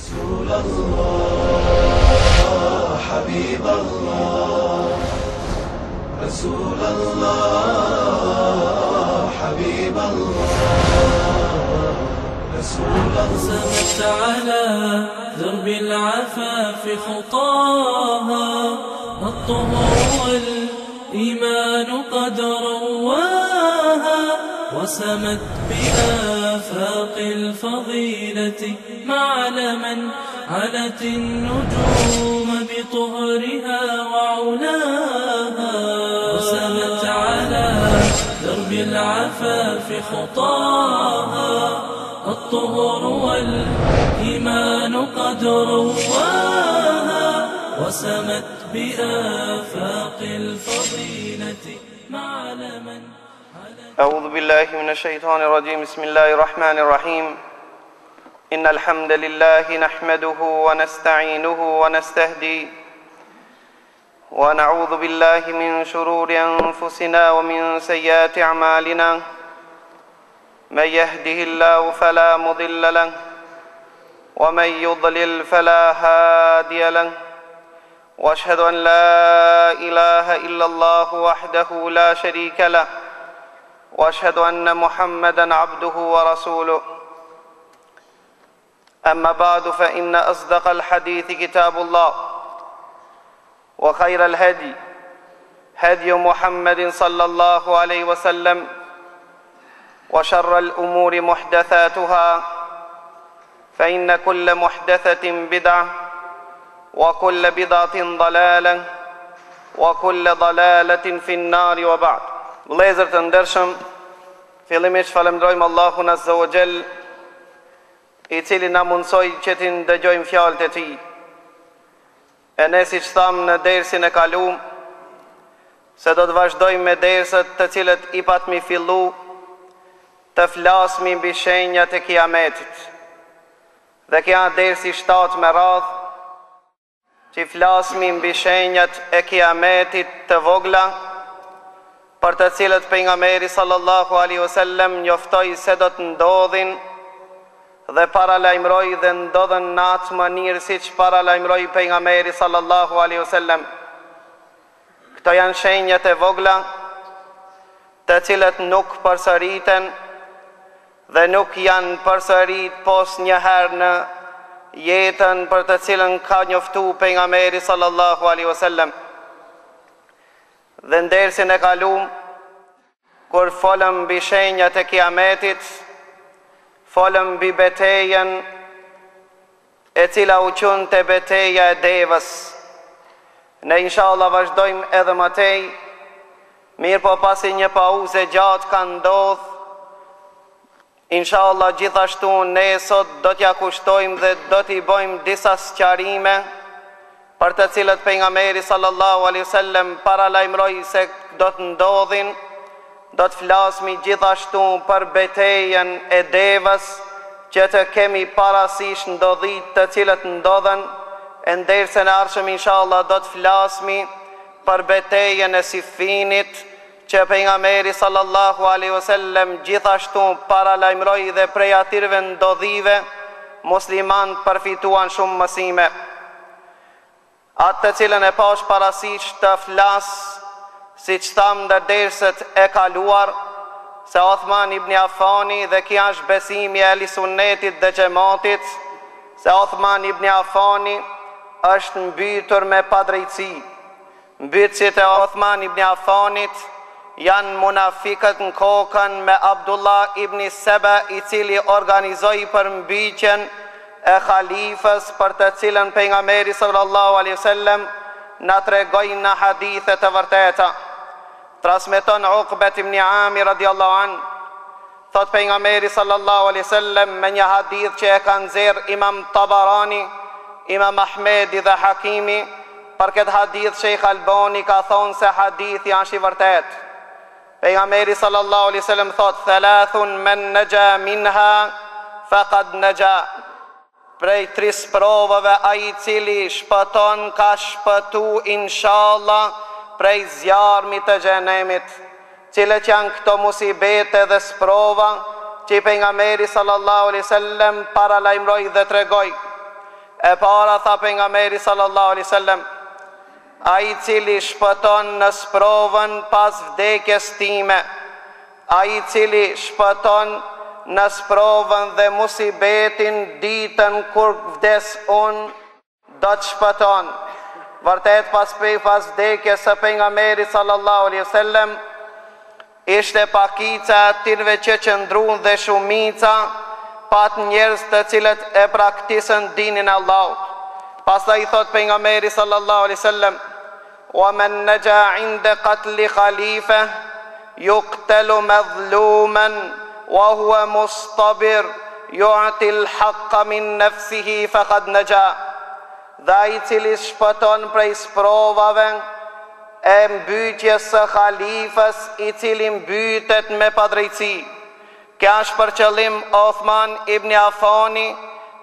رسول الله حبيب الله رسول الله حبيب الله رسول الله سمت على درب العفاف خطاها الطهر والإيمان قد رواها وسمت بآفاق الفضيلة معلما علت النجوم بطهرها وعلاها وسمت على درب العفاف خطاها الطهر والإيمان قد رواها وسمت بآفاق الفضيلة معلما. أعوذ بالله من الشيطان الرجيم. بسم الله الرحمن الرحيم. إن الحمد لله نحمده ونستعينه ونستهديه ونعوذ بالله من شرور أنفسنا ومن سيئات أعمالنا. من يهده الله فلا مضل له ومن يضلل فلا هادي له وأشهد أن لا إله إلا الله وحده لا شريك له وأشهد أن محمدا عبده ورسوله. أما بعد فإن أصدق الحديث كتاب الله وخير الهدي هدي محمد صلى الله عليه وسلم وشر الأمور محدثاتها فإن كل محدثة بدعة وكل بدعة ضلالة وكل ضلالة في النار وبعد. Vëllezër të ndershëm, fillimisht falenderojmë Allahun Azza wa Jall, i cili na mundsoi që të ndëgjojmë fjalët e Tij. E ne siç thamë në dersin e kaluam, se do të vazhdojmë me dersat të cilët i patmi fillu të flasmi mbi shenjat e Kiametit. Dhe kjo dersi 7 me radhë, që flasmi mbi shenjat e Kiametit të vogla, për të cilët pejgamberi sallallahu alaihi wasallam njoftoi se do të ndodhin dhe paralajmëroi dhe ndodhen në atë mënyrë siç paralajmëroi pejgamberi sallallahu alaihi wasallam. Këto janë shenjat e vogla, të cilët nuk përsëriten dhe nuk janë përsërit pos njëherë në jetën për të cilën ka njoftu pejgamberi sallallahu alaihi wasallam. Dhe ndersin e kalum, kur folëm mbi shenjat e Kiametit, folëm mbi betejën e cila u qunte beteja e devës. Ne inshallah vazhdojmë edhe më tej, mirë po pasi një pauze gjatë ka ndodhë, inshallah gjithashtu ne sot do t'ja kushtojmë dhe do t'i bojmë disa sqarime për të cilët pejgamberi sallallahu alaihi wasallam paralajmëroi se do të ndodhin. Do të flasmi gjithashtu për betejën e devës, që të kemi parasysh ndodhit të cilët ndodhen. E ndersën e ardhshëm inshallah do të flasmi për betejën e Sifinit, që pejgamberi sallallahu alaihi wasallam gjithashtu paralajmëroi dhe prej atyre ndodhive muslimanët përfituan shumë mësime. Atë të cilën e pash parasysh të flas, siç thamë në derset e kaluar, se Uthman ibn Affani, dhe kjo është besimi e Ahli Sunnetit dhe Xhamatit, se Uthman ibn Affani është mbytur me padrejtësi. Mbytësit e Uthman ibn Affanit janë munafikët në kokën me Abdullah ibn Saba, i cili organizoi për mbytjen e khalifës, për të cilën pejgamberi sallallahu alaihi wasallam na tregoi në hadithe të vërteta. Transmeton Uqbet ibn Amir radiallahu an, thot pejgamberi sallallahu alaihi wasallam me një hadith që e kanë nxjerrë Imam Tabarani, Imam Ahmedi dhe Hakimi. Për këtë hadith Sheikh Albani ka thonë se hadithi është i vërtet. Pejgamberi sallallahu alaihi wasallam thot: "Thalathun man naja minha faqad naja." Prej 3 provave ai i cili shpëton ka shpëtu inshallah prej zjarmit të xhenemit. Cilët janë këto musibete dhe sprova që pejgamberi sallallahu alaihi wasallam paralajmëroi dhe tregoi. E para tha pejgamberi sallallahu alaihi wasallam, ai cili shpëton në sprovën pas vdekjes time, ai cili shpëton në sprovën dhe musibetin ditën kur vdes unë, do të shpëton. Vërtet pas vdekjes së pejgamberit sallallahu alaihi wasallam, ishte pakica atyre që qëndruan dhe shumica pat njerëz të cilët e praktikën dinin e Allahut. Pastaj thot pejgamberi sallallahu alaihi wasallam, wa man naja inda qatl khalifa yuqtalu madhluman wa huwa mustabir yu'ti al-haqqa min nafsihi faqad naja. Dhe ai i cili shpëton prej sprovave e mbytjes së khalifës i cili mbytet me padrejtësi. Kja është për qëllim Othman ibn Affani,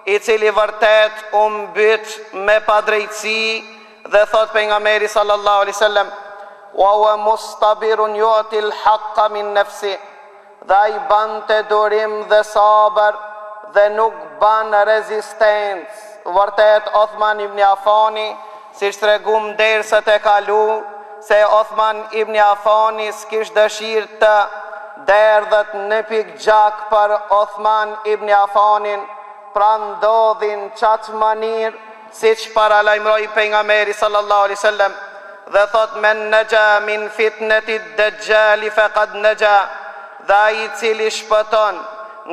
i cili vërtet u mbyt me padrejtësi, dhe thot pejgamberi sallallahu alaihi wasallam, wa huwa mustabirun yu'ti al-haqqa min nafsi. Dhe ai bante durim dhe sabër dhe nuk ban rezistencë. Vërtet Othman ibn Affani, si shtregum dersët e kalu, se Othman ibn Affani s'kish dëshirë të derdhët në pik gjak për Othman ibn Affanin, pra ndodhin qatë manir, si që paralajmëroj pejgamberi sallallahu alaihi wasallam, dhe thot men nëgja min fitnetit dëgjali faqad nëgja, dhe ai cili shpëton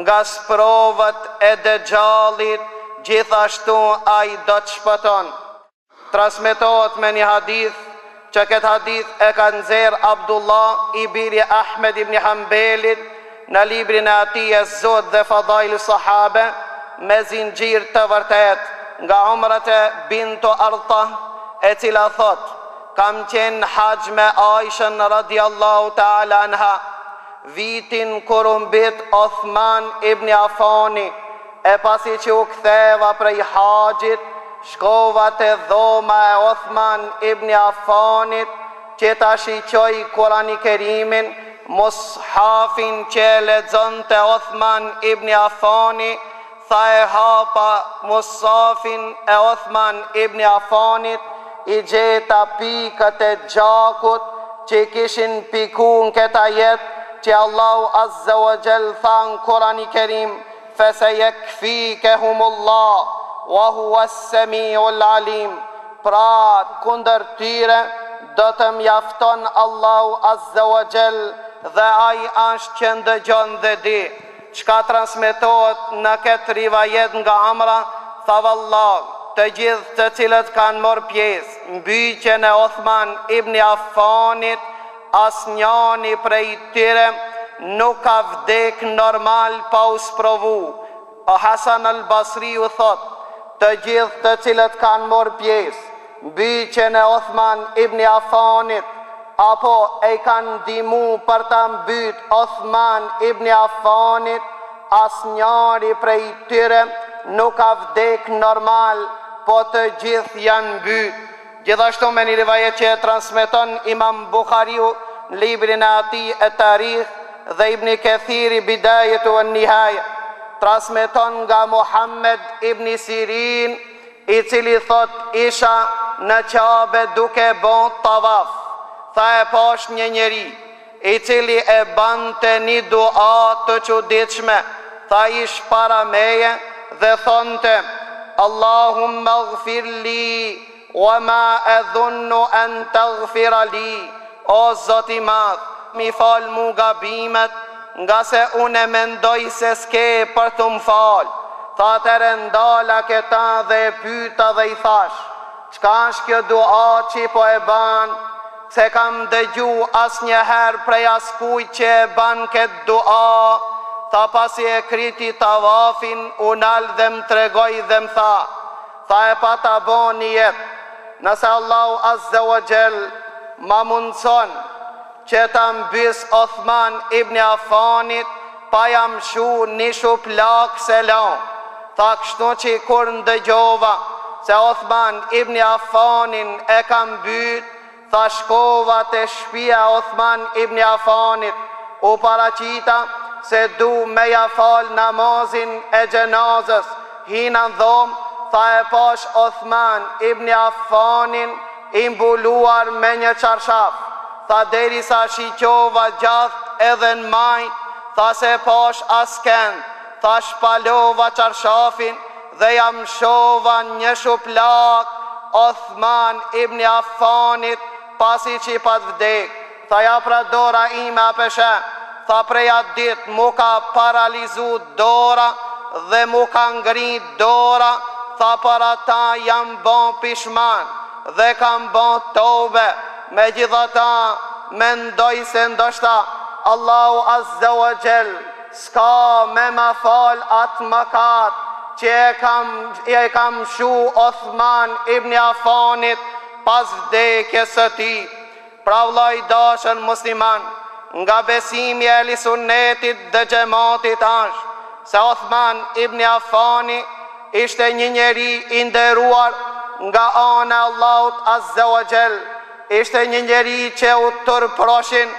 nga sprovët e dëgjalit, gjithashtu ai do të shpëton. Transmetohet me një hadith, që këtë hadith e ka nxjerrë Abdullah i biri Ahmed ibn Hanbelit në librin e atij Az-Zuhd dhe Fadail Sahabe, me zinxhir të vërtet nga Umrate bintu Arta, e cila thot, kam qenë haqj me Aishën radiallahu ta'ala anha, vitin kur u mbit Othman ibn Affani, e pasi që u ktheva prej haxhit, shkova te dhoma e Othman ibn Affanit, që ta shiqoj Kurani Kerimin, mushafin që lexonte Othman ibn Affani, tha e hapa mushafin e Othman ibn Affanit, i gjeta pikët e gjakut që kishin piku në këta jetë, që Allahu Azza wa Jall tha në Kurani Kerim, fesejekfikehumullah wa huwa as-sami'ul alim. Pra kundër tyre do të mjafton Allahu Azza wa Jall, dhe ai është që ndëgjon dhe di. Çka transmetohet në këtë rivajet nga Amra, tha vallah, të gjithë të cilët kanë marrë pjesë mbyqjen e Othman ibn Affanit, asnjëri prej tyre nuk ka vdek normal pa u sprovu. Hasan al-Basri u thot, të gjithë të cilët kanë marrë pjesë mbyqjen e Othman ibn Affanit, apo e kanë ndihmu për ta mbyt Othman ibn Affanit, asnjëri prej tyre nuk ka vdek normal, po të gjithë janë mbyt. Gjithashtu me një rivajet që e transmeton Imam Bukhariu në librin e atij e Tarikh, dhe Ibn Kathiri Bidajetu e Nihaja, transmeton nga Muhammed ibn Sirin, i cili thot, isha në Qabe duke bon tavaf, tha e pash një njeri, i cili e bante një dua të çuditshme, tha ish para meje dhe thonte, Allahumma gfir li, wa ma edhunnu an taghfira li, o Zoti madh, mi fal mu gabimet, nga se unë e mendoj se s'ke për të më fal. Tha të rendala këta dhe e pyta dhe i thash, qka është kjo dua që po e ban, se kam dëgju as njëherë prej askuj që e ban këtë dua. Tha pasi e kriti tavafin, unal dhe më tregoj dhe më tha e pa ta bon një jetë, nëse Allahu Azza wa Jall ma mundson që ta mbys Othman ibn Affanit, pa jam shu një shuplak selam. Tha kështu që kur ndëgjova se Othman ibn Affanin e ka mbyt, tha shkova te shtëpia Othman ibn Affanit, u paraqita se du me ja fal namazin e gjenazës, hina në dhomë, tha e pash Othman ibn Affanin imbuluar me një qarshaf. Tha derisa shiqova gjath edhe në majt, tha se pash askend. Tha shpalova qarshafin dhe jam shova një shuplak Othman ibn Affanit pasi që i pat vdek. Tha ja pra dora ime apeshe. Tha prej atë dit mu ka paralizu dora dhe mu ka ngrit dora. Tha para ta jam bon pishman dhe kam bon tobe. Me gjitha ta mendoj se ndoshta Allahu Azza wa Jell s'ka me ma fal atë mëkat që e kam shu Othman ibn Affanit pas vdekjes së tij. Pra vllai dashur musliman, nga besimi e Ehli Sunnetit dhe xhamatit është se Othman ibn Affani ishte një njeri i nderuar nga ana e Allahut Azza wa Jell. Ishte një njeri që u tërproshin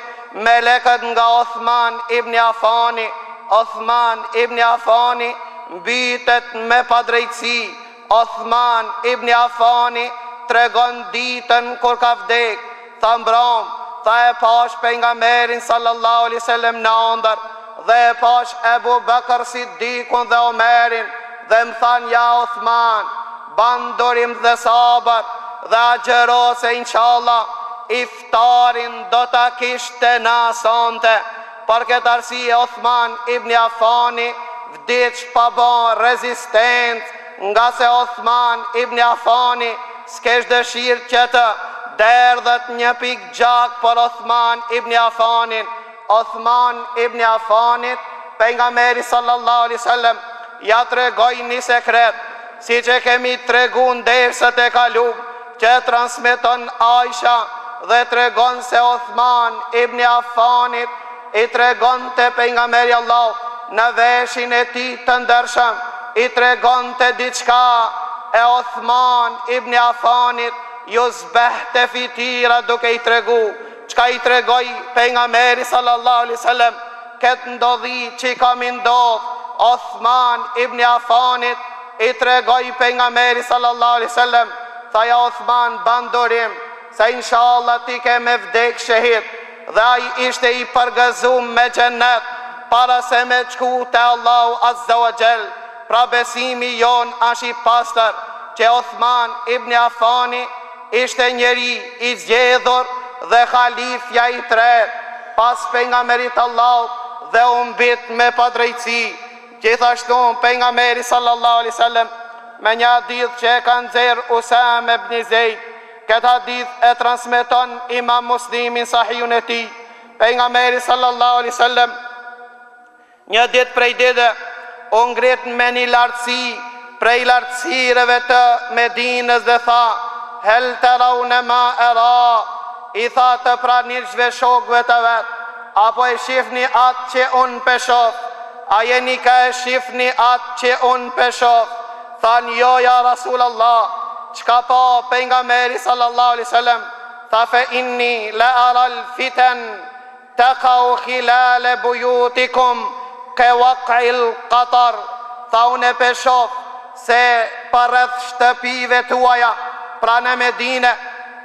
melekët nga Othman ibn Affani. Othman ibn Affani mbitet me padrejtësi. Othman ibn Affani tregon ditën kur ka vdek. Tha mbram, tha e pash pejgamberin sallallahu alaihi wasallam në ëndër dhe e pash Ebu Bekër Sidikun dhe Omerin dhe më than ja Othman, bandorim dhe sabër dhe agjero se inshallah iftarin do ta kishte na sonte. Për këtë arsye Othman ibn Affani vdiq pa bon rezistent, nga se Othman ibn Affani s'kesh dëshirë që të derdhet një pik gjak për Othman ibn Affanin. Othman ibn Affanit pejgamberi sallallahu alaihi wasallam ja tregoi një sekret, si që kemi tregu ndersët e kalum, që transmeton Aisha dhe tregon se Othman ibn Affanit i tregon të pejgamberi Allah në veshin e tij të ndershëm, i tregon të diçka e Othman ibn Affanit ju zbehte fitira duke i tregu. Qka i tregoj pejgamberi sallallahu alaihi wasallam, këtë ndodhi që i kam ndodh Othman ibn Affanit, i tregoj pejgamberi sallallahu alaihi wasallam, tha ja Othman bandorim se inshallah ti ke me vdek shahid, dhe ai ishte i përgëzum me xhennet para se me qku te Allahu Azza wa Jell. Pra besimi jon është i pastër që Othman ibn Affani ishte njeri i zgjedhur dhe khalifja i tret pas pejgamberit Allahut dhe u mbit me padrejtësi. Gjithashtu pejgamberi sallallahu alaihi wasallam me një hadith që e ka nxjerr Usame ibn Zeid, këtë hadith e transmeton Imam Muslimin sahihun e tij. Pejgamberi sallallahu alaihi wasallam një ditë prej ditëve u ngrit me një lartësi prej lartësireve të Medinës dhe tha: hel të raune ma e ra, i tha të pranishve shokve të vetë, apo e shifni atë që unë peshof, a jeni ka e shifni atë që unë peshof? Than jo ja Rasulallah. Qka pa pejgamberi sallallahu alaihi wasallam? Tha fe inni la aral fiten të kau khilale bujutikum ke waqil qatar. Tha unë e peshof se përreth shtëpive tuaja pra në Medine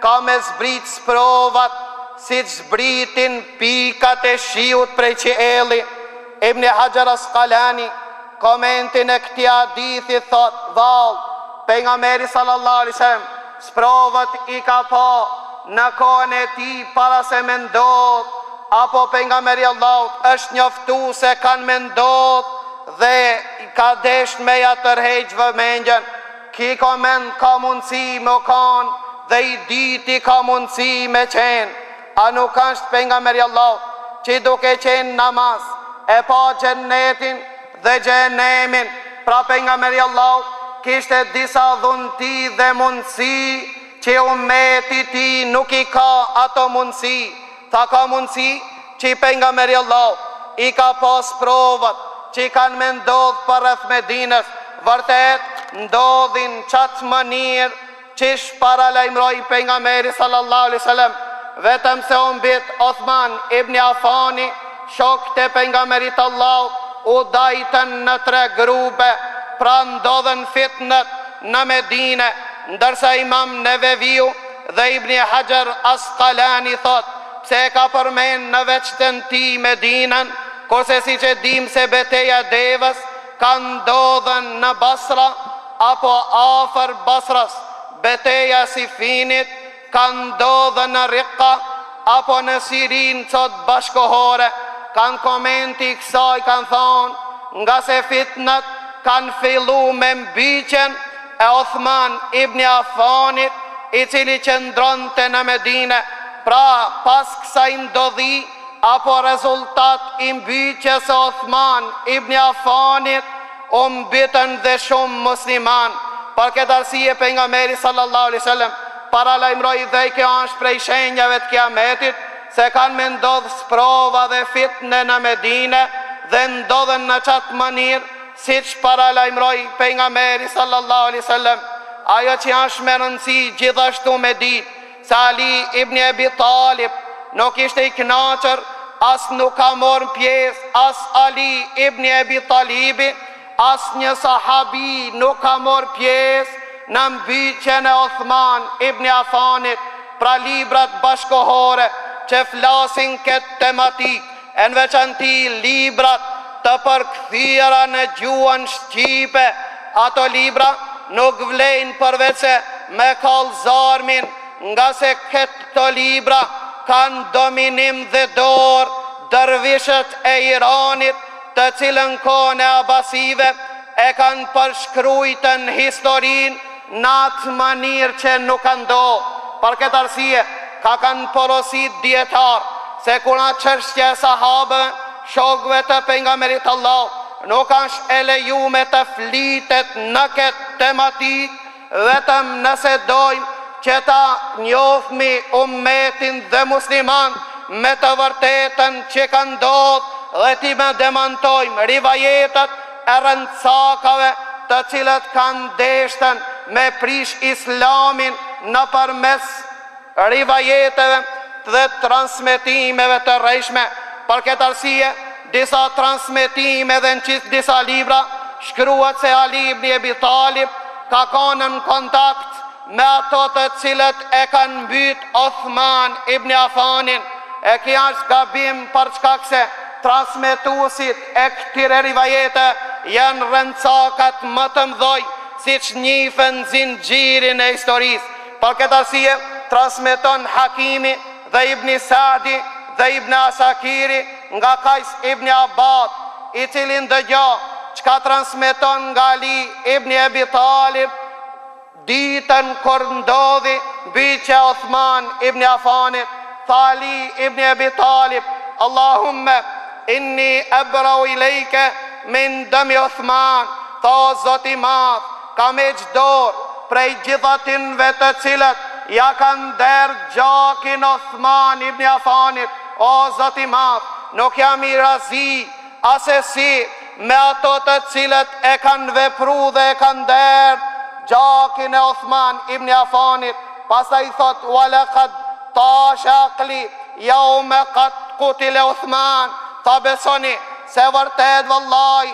ka me zbrit sprovat si që zbritin pikat e shiut prej qielli. Ibn Hajar Asqalani komentin e këtij hadithi thot: vallë, pejgamberi sallallahu alaihi wasallam sprovat i ka pa në kohën e tij para se me ndodh, apo pejgamberi Allahut është njoftu se kanë me ndodh dhe ka desh me ja tërheq vëmendjen. Ki koment ka mundësi me kanë dhe i diti ka mundësi me qenë. A nuk është pejgamberi Allahut që duke qenë namaz e pa xhennetin dhe xhenemin? Pra pejgamberi Allahut kishte disa dhunti dhe mundësi që ummeti ti nuk i ka ato mundësi. Tha ka mundësi që pejgamberi Allahut i ka pas provat që i kanë me ndodh për rreth Medinës. Vërtet ndodhin qatë mënirë qish para lajmëroi pejgamberi sallallahu alaihi wasallam, vetëm se u mbit Othman ibn Affani, shokët e pejgamberit Allahut u dajtën në 3 grupe. Pra ndodhen fitnët në Medinë, ndërsa Imam Neveviu dhe Ibn Hajar Asqalani thot, pse e ka përmend në veçtën ti Medinën, kurse si që dim se beteja Devës ka ndodhen në Basra apo afër Basras, beteja Sifinit ka ndodhen në Rikka apo në Sirin sot bashkohore. Kanë komenti kësaj kanë thonë, nga se fitnët kanë fillu me mbyqen e Othman ibn Affanit, i cili qëndronte në Medinë. Pra pas kësaj ndodhi apo rezultat i mbyqjes së Othman ibn Affanit, u mbytën dhe shumë musliman. Për këtë arsye pejgamberi sallallahu alaihi wasallam paralajmëroi dhe kjo është prej shenjave të kiametit, se kanë me ndodhë sprova dhe fitne në Medinë dhe ndodhen në qatë mënirë, si që paralajmëroi pejgamberi sallallahu alaihi wasallam. Ajo që është me rëndësi gjithashtu me ditë, se Ali ibn Abi Talib nuk ishte i kënaqur, as nuk ka morë pjesë as Ali ibn Abi Talibi, as një sahabi nuk ka morë pjesë në mbyqjen e Othman ibn Affanit. Pra librat bashkohore që flasin këtë tematik, e në veçanti librat të përkthyera në gjuhën shqipe, ato libra nuk vlejnë përveç se me kallëzarmin, nga se këto libra kanë dominim dhe dorë dervishët e Iranit, të cilën kohën e Abasive e kanë përshkrujtën historinë në atë mënyrë që nuk kanë ndodhur. Për këtë arsye, ka kanë porosit dietar se kur atë çështje e sahabëve, shokëve të pejgamberit Allah, nuk është e lejuar të flitet në këtë tematik, vetëm nëse dojmë që ta njohmi ummetin dhe musliman me të vërtetën që ka ndodhur, dhe ti me demantojmë rivajetat e rëndësakave të cilët kanë deshtën me prish islamin në përmes rivajeteve dhe transmetimeve të rrejshme. Për këtë arsye, disa transmetime dhe në disa libra shkruat se Ali ibn Abi Talib ka qenë në kontakt me ato të cilët e kanë mbyt Othman ibn Affanin. E kjo është gabim për shkak se transmetuesit e këtyre rivajete janë rëndësakat më të mëdhoj, siç njihen zinxhirin e historisë. Për këtë arsye transmeton Hakimi dhe Ibn Sa'di dhe Ibn Asakiri nga Kajs ibn Abbad, i cili ndëgjoi çka transmeton nga Ali ibn Abi Talib ditën kur ndodhi mbyqja e Othman ibn Affanit. Tha Ali ibn Abi Talib, Allahumma inni abrau ilejke min dami Othman. Tha o Zoti i Madh, kam e gjdor prej gjithatinve të cilët ja kanë derë gjakin Othman ibn Affanit. O Zoti i Madh, nuk jam i razi asesi me ato të cilët e kanë vepru dhe e kanë derë gjakin e Othman ibn Affanit. Pastaj thot, walaqad tash aqli yawma qad qutila Othman. Ta besoni se vërtet vallahi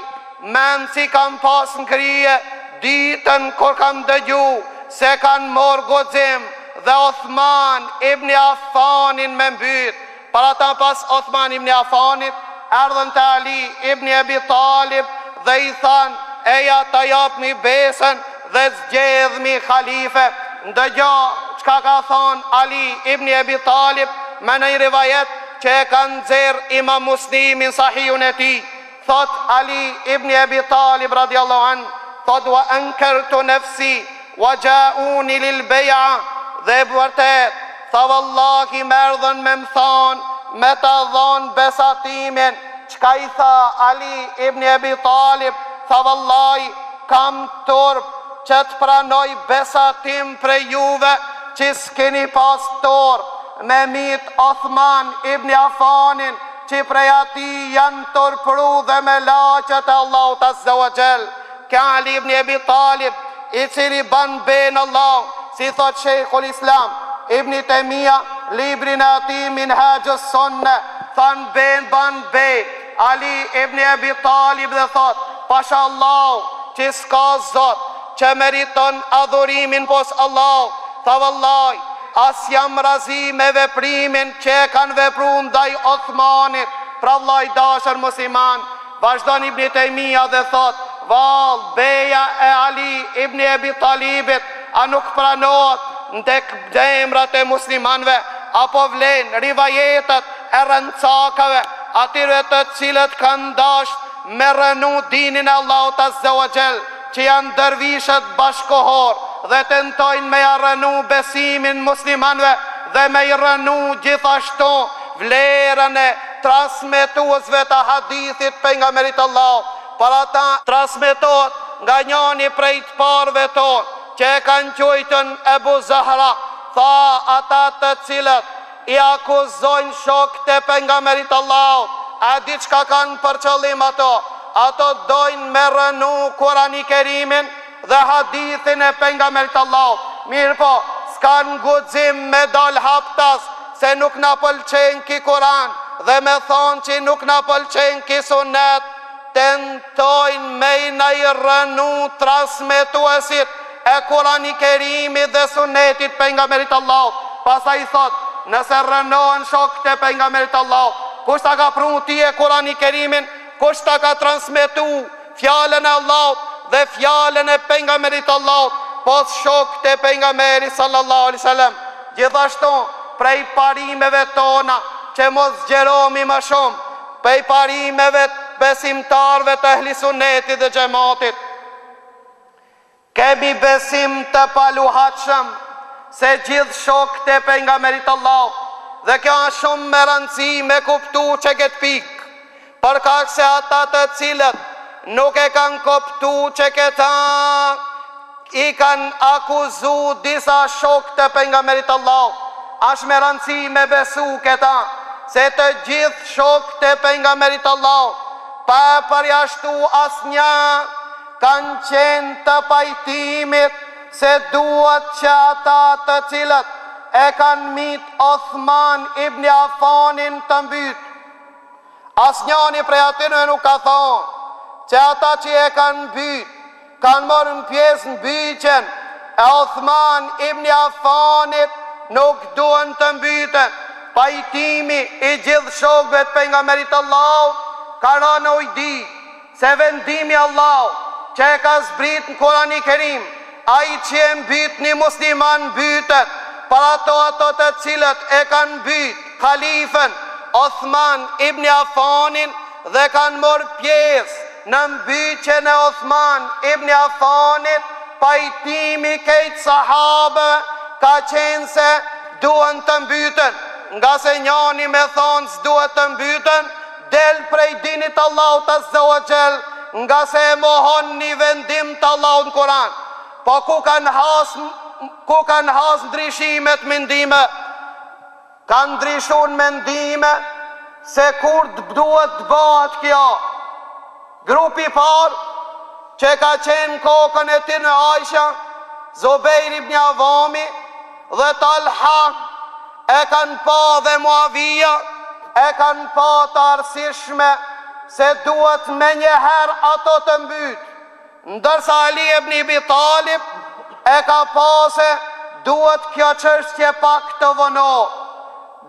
men si kam pas në krije ditën kur kam dëgju se kanë morë guxim dhe Othman ibn Affanin me mbyt. Para ta pas Othman ibn Affanit erdhën te Ali ibn Abi Talib dhe i than, eja ta japmi besën dhe zgjedhmi khalife. Ndëgjo çka ka thon Ali ibn Abi Talib me një rivajet që e kanë nxjerr Imam Muslimin sahihun e tij. Thot Ali ibn Abi Talib radiallahu an, thot wa ankartu nafsi wa ja'uni lil bay'a, dhe vërtet tha vallahi më erdhën me më thon me ta dhon besatimin. Çka i tha Ali ibn Abi Talib? Tha vallahi kam turp që të pranoj besatim për juve që s'keni pas turp me mit Othman ibn Affanin, që prej ati janë turpru dhe me laqët e Allahut Azza wa Jall. Ka Ali ibn Abi Talib, i cili ban ben Allah, si thot Sheikhul Islam Ibn Taymija, librin e ati Minhajus Sunnah, than ben ban be Ali ibn Abi Talib dhe thot, pasha Allah që s'ka zot që meriton adhurimin pos Allah. Tha vallaj, as jam razi me veprimin që e kanë vepru ndaj Othmanit. Pra vllaj dashur musliman, vazhdon Ibn Taymija dhe thot, val, beja e Ali ibn Abi Talibit, a nuk pranohet ndek emrat e muslimanve, apo vlen rivajetet e rëncakave, atyre të cilët kanë dasht me rënu dinin Allahut Azza wa Jall, që janë dërvishët bashkohor dhe tentojnë me rënu besimin muslimanve dhe me rënu gjithashtu vlerën e transmetuesve të hadithit pejgamberit Allah. Për ata transmetohet nga njëri prej të parëve tonë, që e kanë quajtën Ebu Zahra, tha ata të cilët i akuzojnë shokët e pejgamberit Allahut, a diçka kanë për qëllim ato dojnë me rënu Kurani Kerimin dhe hadithin e pejgamberit Allahut. Mirë po, s'kan guxim me dal haptas se nuk na pëlqen ki Kuran dhe me thonë që nuk na pëlqen ki sunet, tentojnë me i na i rënu transmetuesit e Kurani Kerimit dhe sunetit pejgamberit Allahut. Pastaj thot, nëse rënohen shokët e pejgamberit Allahut, kush ta ka pru ti e Kurani Kerimin, kush ta ka transmetu fjalën e Allahut dhe fjalën e pejgamberit Allahut, pos shokët e pejgamberit sallallahu alaihi wasallam. Gjithashtu prej parimeve tona që mos zgjerohemi më shumë, prej parimeve besimtarve të ehli sunnetit dhe xhamatit, kemi besim të paluhatshëm se gjithë shokët e pejgamberit Allahut, dhe kjo është shumë me rëndësi me kuptu që këtë pikë, për kaq se ata të cilët nuk e kanë kuptu që këta i kanë akuzu disa shokët e pejgamberit Allahut. Është me rëndësi me besu këta se të gjithë shokët e pejgamberit Allahut, pa përjashtu asnjë, kanë qenë të pajtimit se duhet që ata të cilët e kanë mit Othman ibn Affanin të mbyt. Asnjëri prej atyre nuk ka thonë që ata që e kanë mbyt kanë marrë pjesë në mbytjen e Othman ibn Affanit, nuk duhen të mbyten. Pajtimi i gjithë shokëve të pejgamberit Allahut ka rënë ujdi se vendimi Allahut që e ka zbrit në Kurani Kerim, ai që e mbyt një musliman mbytet, për ato të cilët e kanë mbyt khalifen Othman ibn Affanin dhe kanë marrë pjesë në mbytjen e Othman ibn Affanit, pajtimi kejtë sahabe ka qenë se duhen të mbyten, nga se njani me thonë s'duhet të mbyten, del prej dinit Allahut Azza wa Jall, nga se e mohon një vendim të Allahut në Kur'an. Po ku kanë has ndryshimet mendime, kanë ndryshuar mendime se kur duhet të bëhet kjo. Grupi parë që ka qenë kokën e tij në Aisha, Zubair ibn Awami dhe Talha, e kanë pa dhe Muavija, e kanë pa të arsyeshme se duhet me njëherë ato të mbyt, ndërsa Ali ibn Abi Talib e ka pa se duhet kjo çështje pak të vonohet.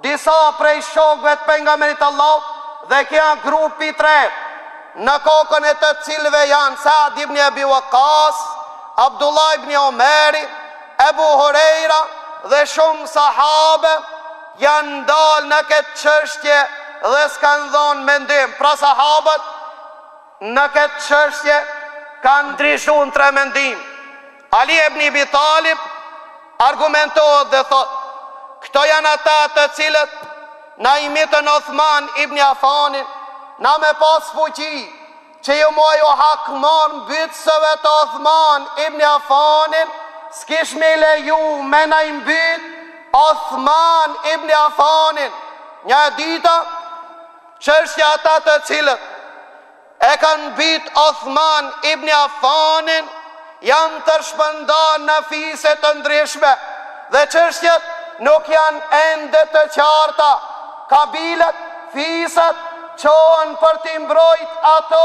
Disa prej shokëve të pejgamberit Allahut dhe kjo grupi 3, në kokën e të cilëve janë Saad ibn Abi Waqqas, Abdullah ibn Omeri, Ebu Hurejra dhe shumë sahabe, janë dalë në këtë çështje dhe s'kanë dhonë mendim. Pra sahabët në këtë çështje kanë ndryshuar në 3 mendim. Ali ibn Abi Talib argumentohet dhe thot, këto janë ata të cilët na i mitën Othman ibn Affanin, na me pas fuqi që ju moju hakmon mbytësve të Othman ibn Affanin, s'kish me leju me na i mbyt Othman ibn Affanin. Një dita, çështja ata të cilët e kanë mbyt Othman ibn Affanin janë të shpëndarë në fise të ndryshme dhe çështjet nuk janë ende të qarta. Kabilet, fiset, qohen për t'i mbrojt ato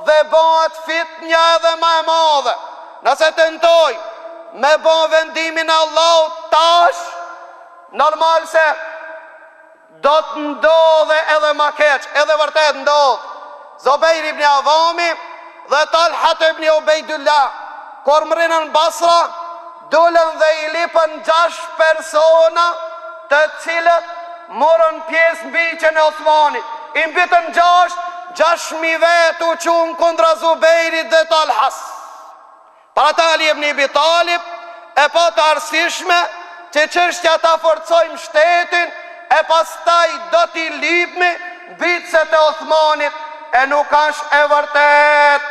dhe bëhet fitnja edhe më e madhe. nëse tentoj me bon vendimin e Allahut tash, normal se do të ndodhe edhe ma keq, edhe vërtet ndodh. Zubeir ibn Avami dhe Talha ibn Ubejdullah, kur mrinën Basra, dullën dhe i lipën 6 persona të cilët morën pjesë mbiqen e Osmanit. I mbitën 6.000 vetë u qunë kundra Zubeirit dhe Talhas. Para ta Ali ibn Abi Talib e pa të arsishme që çështja ta forcojmë shtetin, e pastaj do t'i lipmi bitëset e Osmanit. E nuk është e vërtet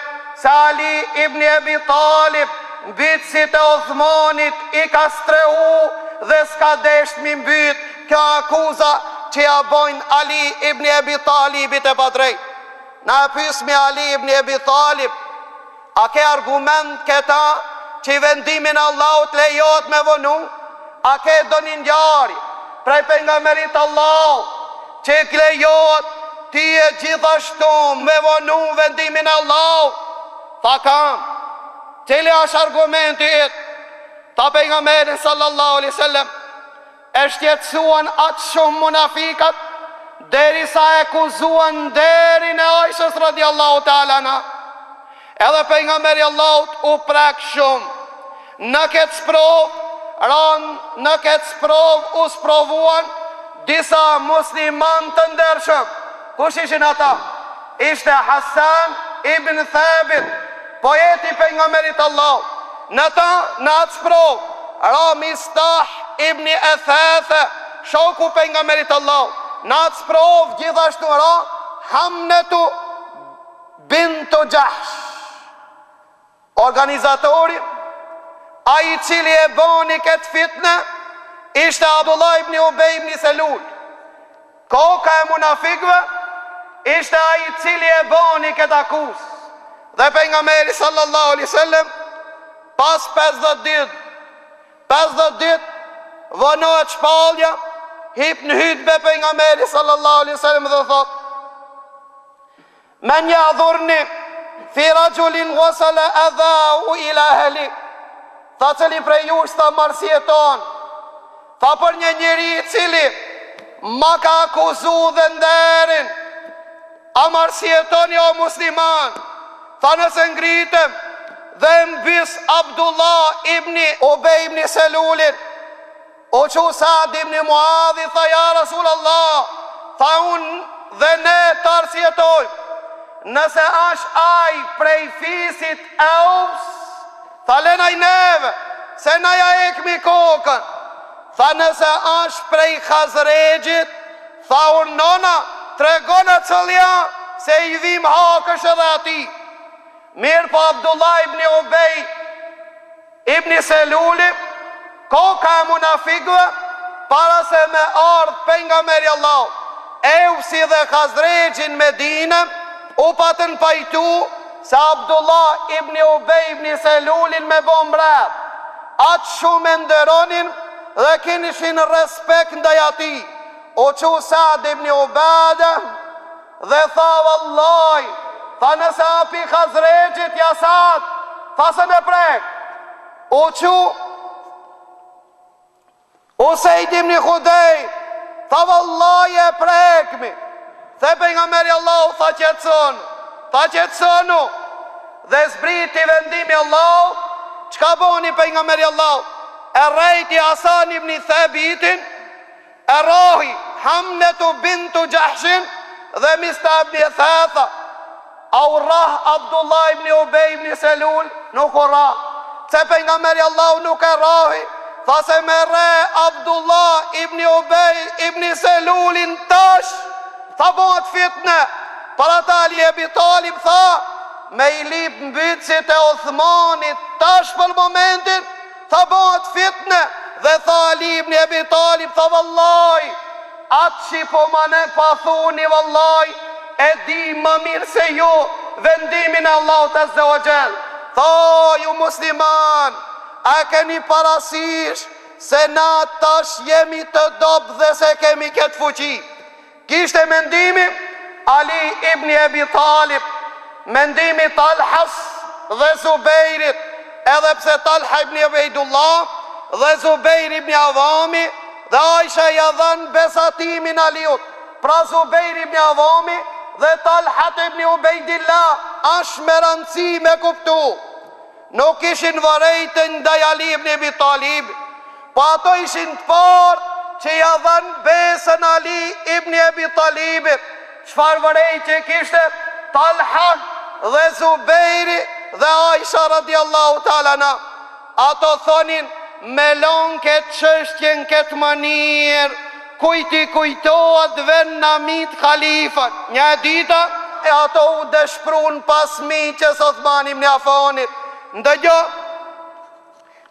se Ali ibn Abi Talib bitësit e Osmanit i ka strehu dhe s'ka desht mi mbyt. Kjo akuza që ja bojnë Ali ibn Abi Talibit e padrejt. Na e pysmi Ali ibn Abi Talib, a ke argument këta që i vendimin Allahut lejot me vonu? A ke do një njari prej pejgamberit Allah që lejot ti e gjithashtu me vonu vendimin Allahut? Tha kam. Cili është argumentit? Ta pejgamberin sallallahu alaihi wasallam e shqetësuan atë shumë munafikat deri sa e kuzuan derin e Aishës radiallahu ta'ala anha. Edhe pejgamberi Allahut u prek shumë. Në këtë sprov, në këtë sprov u sprovuan disa musliman të ndershëm. Kush ishin ata? Ishte Hasan ibn Thabit, pojeti pejgamberit Allahut. Në atë sprov, Mistah ibn Athatha, shoku pejgamberit Allahut. Në atë sprov gjithashtu Hamnetu bintu Jahsh. Organizatori, a i cili e boni këtë fitne, ishte Abdullah ibn Ubej ibn Selul. Koka e munafikve, ishte a i cili e boni këtë akus. Dhe pejgamberi sallallahu alaihi wasallam, pas 50 dit, vonohet shpallja, hip në hutbe pejgamberi sallallahu alaihi wasallam dhe thot: Men ya'dhurni fi rajulin wasala adha'u ila ahli. Tha cili prej jush ta marsjeton. Tha për një njeri cili ma ka akuzu dhe nderin, a marsjeton jo musliman. Tha nëse ngritem dhe mbis Abdullah ibn Ubej ibn Selulin, o që Saad ibn Muadhi, tha ja Rasulallah, tha unë dhe ne të arsjetoj, nëse ash aj prej fisit Aus, tha lenaj neve, se na ja ekmi kokën. Tha nëse ash prej Khazrejit, tha unë nona, tregona cëllja, se i dhim hakësh edhe ati. Mirë po Abdullah ibn Ubej ibn Seluli, koka e munafikëve, para se me ardh pejgamberi Allah, Eusi dhe Khazrejin Medinë, u patën pajtu se Abdullah ibn Ubej ibn Selulin me bo mbret. Atë shumë nderonin dhe kinishin respekt ndaj ati. O që Saad ibn Ubada dhe tha vallaj, tha nëse api Khazrejit ja Saad, tha se me prek. O që Usaid ibn Khudej, tha vallaj e prekmi. Dhe pejgamberi Allahu tha qetësonu, dhe zbriti vendimi Allahu. Çka boni pejgamberi Allahu? E rejti Hasan ibn Thabitin, e rohi Hamnetu bintu Jahshin dhe Mistah ibn Athatha. A u rah Abdullah ibn Ubej ibn Selul? Nuk u rah. Se pejgamberi Allahu nuk e rohi, tha se me re Abdullah ibn Ubej ibn Selulin tash, tha bëhet fitne. Para ta Ali Abi Talib tha, me i lip mbytësit e Uthmanit tash për momentin, tha bëhet fitne. Dhe tha Ali ibn Abi Talib, tha vallaj, atë që po mane pa thuni vallaj, e di më mirë se ju vendimin Allahut azza wa jall. Tha ju musliman, a keni parasysh se na tash jemi të dobë dhe se kemi këtë fuqi? Kishte mendimi Ali ibn Abi Talib, mendimi Talhas dhe Zubeirit, edhe pse Talha ibn Ubejdullah dhe Zubair ibn Awami dhe Aisha ja dhan besatimin Aliut. Pra Zubair ibn Awami dhe Talha ibn Ubejdillah është me rëndësi me kuptu. Nuk ishin vërejtën ndaj Ali ibn Abi Talib, po ato ishin të parë që ja dhan besën Ali ibn Abi Talibit. Çfarë vërejtje kishte Talha dhe Zubairi dhe Aisha radiallahu ta'ala na. Ato thonin me lon këtë çështjen këtë mënyrë, kujti kujtohet vën namit khalifat. Një dita e ato u dëshprun pas miqës Osman ibn Affanit. Ndëgjo,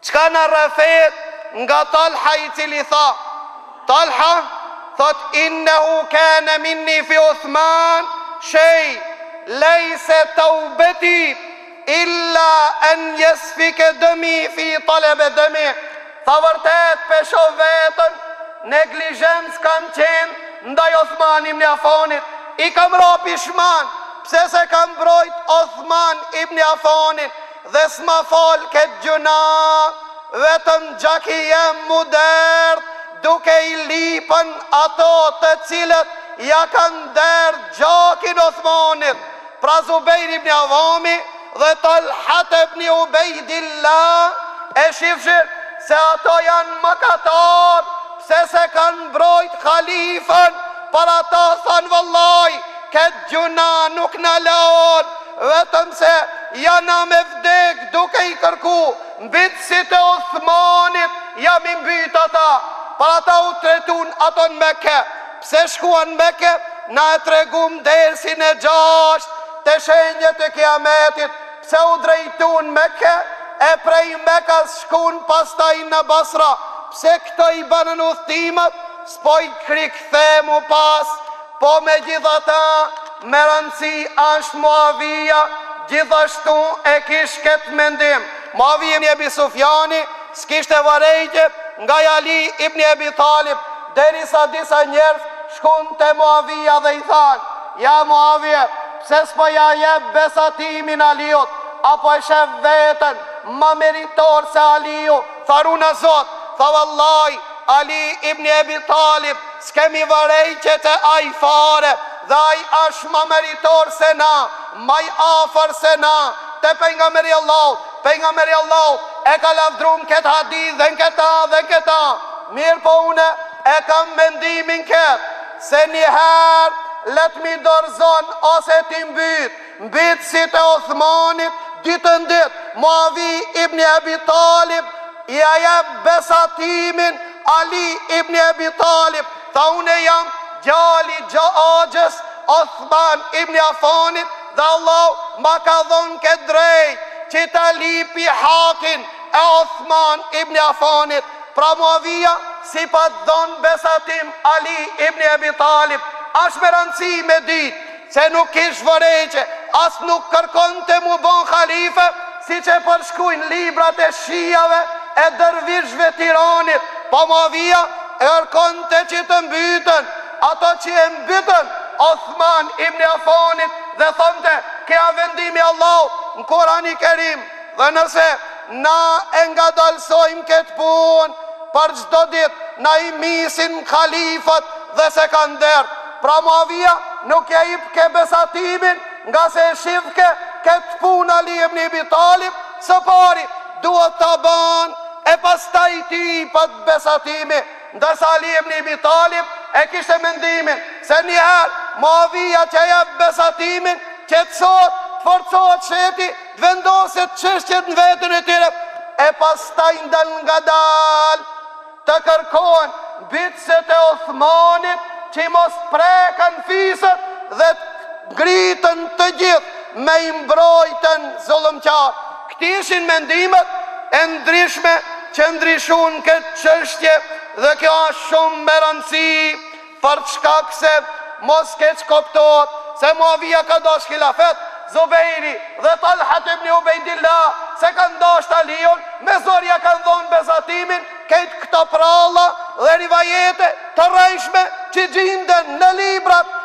çka na rrafet nga Talha i cili tha, Talha thot innehu kana minni fi Uthman shay lejse taubeti illa an jesfike dëmi fi talebe dëmi. Tha vërtet pesho vetën, neglijens kam qenë ndaj Osman ibn Affanit. I kam ra pishman, pse se kam brojt Osman ibn Affanit dhe s'ma fal këtë gjuna, vetëm gjaki jem mudert, duke i lipën ato të cilët ja kanë der gjakin Osmanit. Pra Zubair ibn Awami dhe Talha ibn Ubejdillah e shifshin se ato janë mëkatar, pse se kanë mbrojt khalifën, për ata thanë vëllaj, këtë gjuna nuk në laon, vetëm se janë me vdek duke i kërku, mbitësit e Osmanit jam i mbyt ata, për ata u tretun ato në Mekë. Pse shkuan Mekë, na e tregum dersin e 6 të shenjët e kiametit. Pse u drejtun Mekë, e prej Mekës shkun pastaj në Basra. Pse këto i banën udhtimet, s'po i krikthemu pas, po me gjithata me rëndësi është Muavija, gjithashtu e kish këtë mendim. Muavija ibn Abi Sufjani s'kishte varejtje nga Ali ibn Abi Talib, derisa disa njerëz shkun të Muavija dhe i thanë, ja Muavija, pse s'po ja jep besatimin Aliut, apo e shef vetën ma meritor se Aliu. Tharu në Zot, tha vallaj, Ali ibn Abi Talib s'kemi varejtje të aj fare, dhe aj është ma meritor se na, maj afer se na, të pejgamberi Allahut. Pejgamberi Allahut e ka lavdrum këtë hadith dhe në këta. Mirë po une e kam mendimin këtë, se njëherë let mi dorëzon ose ti mbyt si të Osmanit, ditën dit, Muavi ibn Abi Talib, i ajeb besatimin Ali ibn Abi Talib, tha une jam gjali gjahajës Osman ibn Affanit, dhe Allah ma ka dhonë këtë drejt, që të lipi hakin e Osman ibn Affanit. Pra Muavija si pa dhonë besatim Ali ibn Abi Talib, ashtë me rëndësi me dit, se nuk ish vërejqe, as nuk kërkon të mu bon khalife, si që përshkujnë librat e shijave e dërvishve Tiranit. Po Muavija e kërkon të që të mbytën, ato që e mbytën Osman ibn Affanit, dhe thonte, kja vendimi Allah në Kurani Kerim, dhe nëse na e nga dalsojmë këtë pun, për gjdo dit na i misin khalifat dhe sekander. Pra Muavija nuk e ip ke besatimin, nga se shifke këtë pun Ali ibn Abi Talib, së pari duhet të ban e pas taj ti pat besatimi, ndërsa Ali ibn Abi Talib e kishte mendimin se njëherë Muavija që jep besatimin, qetësot, forcot sheti, të vendoset çështjet në vetën e tyre, e pas taj ndal nga dal të kërkohen bitëset e Osmanit që mos prekan fisët dhe ngritën të gjithë me imbrojtën zullëmqar. Këti ishin mendimet e ndryshme që ndryshun këtë çështje, dhe kjo është shumë me rëndësi për shkak se mos keq koptot se Muavija ka dash khilafet, Zubairi dhe Talha ibn Ubejdillah se kanë dash Aliun, me zorja kanë dhonë besatimin, këtë këto pralla dhe rivajete të rrejshme që gjinden në librat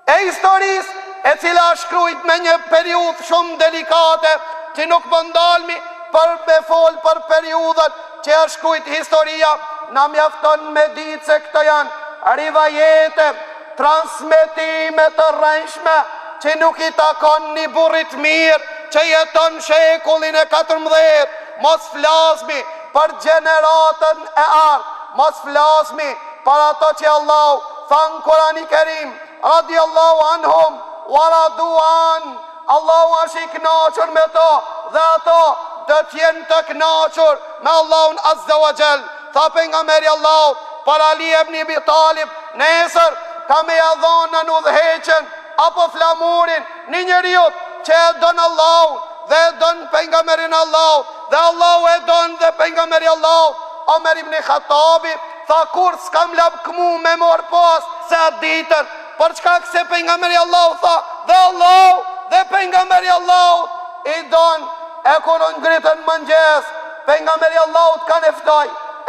e historisë, e cila shkrujt me një periudhë shumë delikate që nuk më ndalmi për me fol për periudhën që është shkujt historia, na mjafton me ditë se këto janë rivajete, transmetime të rrënjshme që nuk i takon një burrit mirë që jeton shekullin e 14. Mos flasmi për gjeneratën e ardhë, mos flasmi për ato që Allah thanë Kurani Kerim, radiallahu anhum wa radu an, Allahu është i kënaqur me to dhe ato do t'jenë të kënaqur me Allahun Azza wa Jall. Tha pejgamberi Allahut për Ali ibn Abi Talib, nesër ka me ja dhonë në udhëheqen apo flamurin një njeriut që e donë Allahun dhe e donë pejgamberin Allahut dhe Allahu e donë dhe pejgamberi Allahut. Omer ibn Khattabi tha kur s'kam labkmu me mor pas se atë ditën, për çka se pejgamberi Allahut tha dhe Allahu dhe pejgamberi Allahut i donë. E kur ngritën mëngjes, pejgamberi Allahut kanë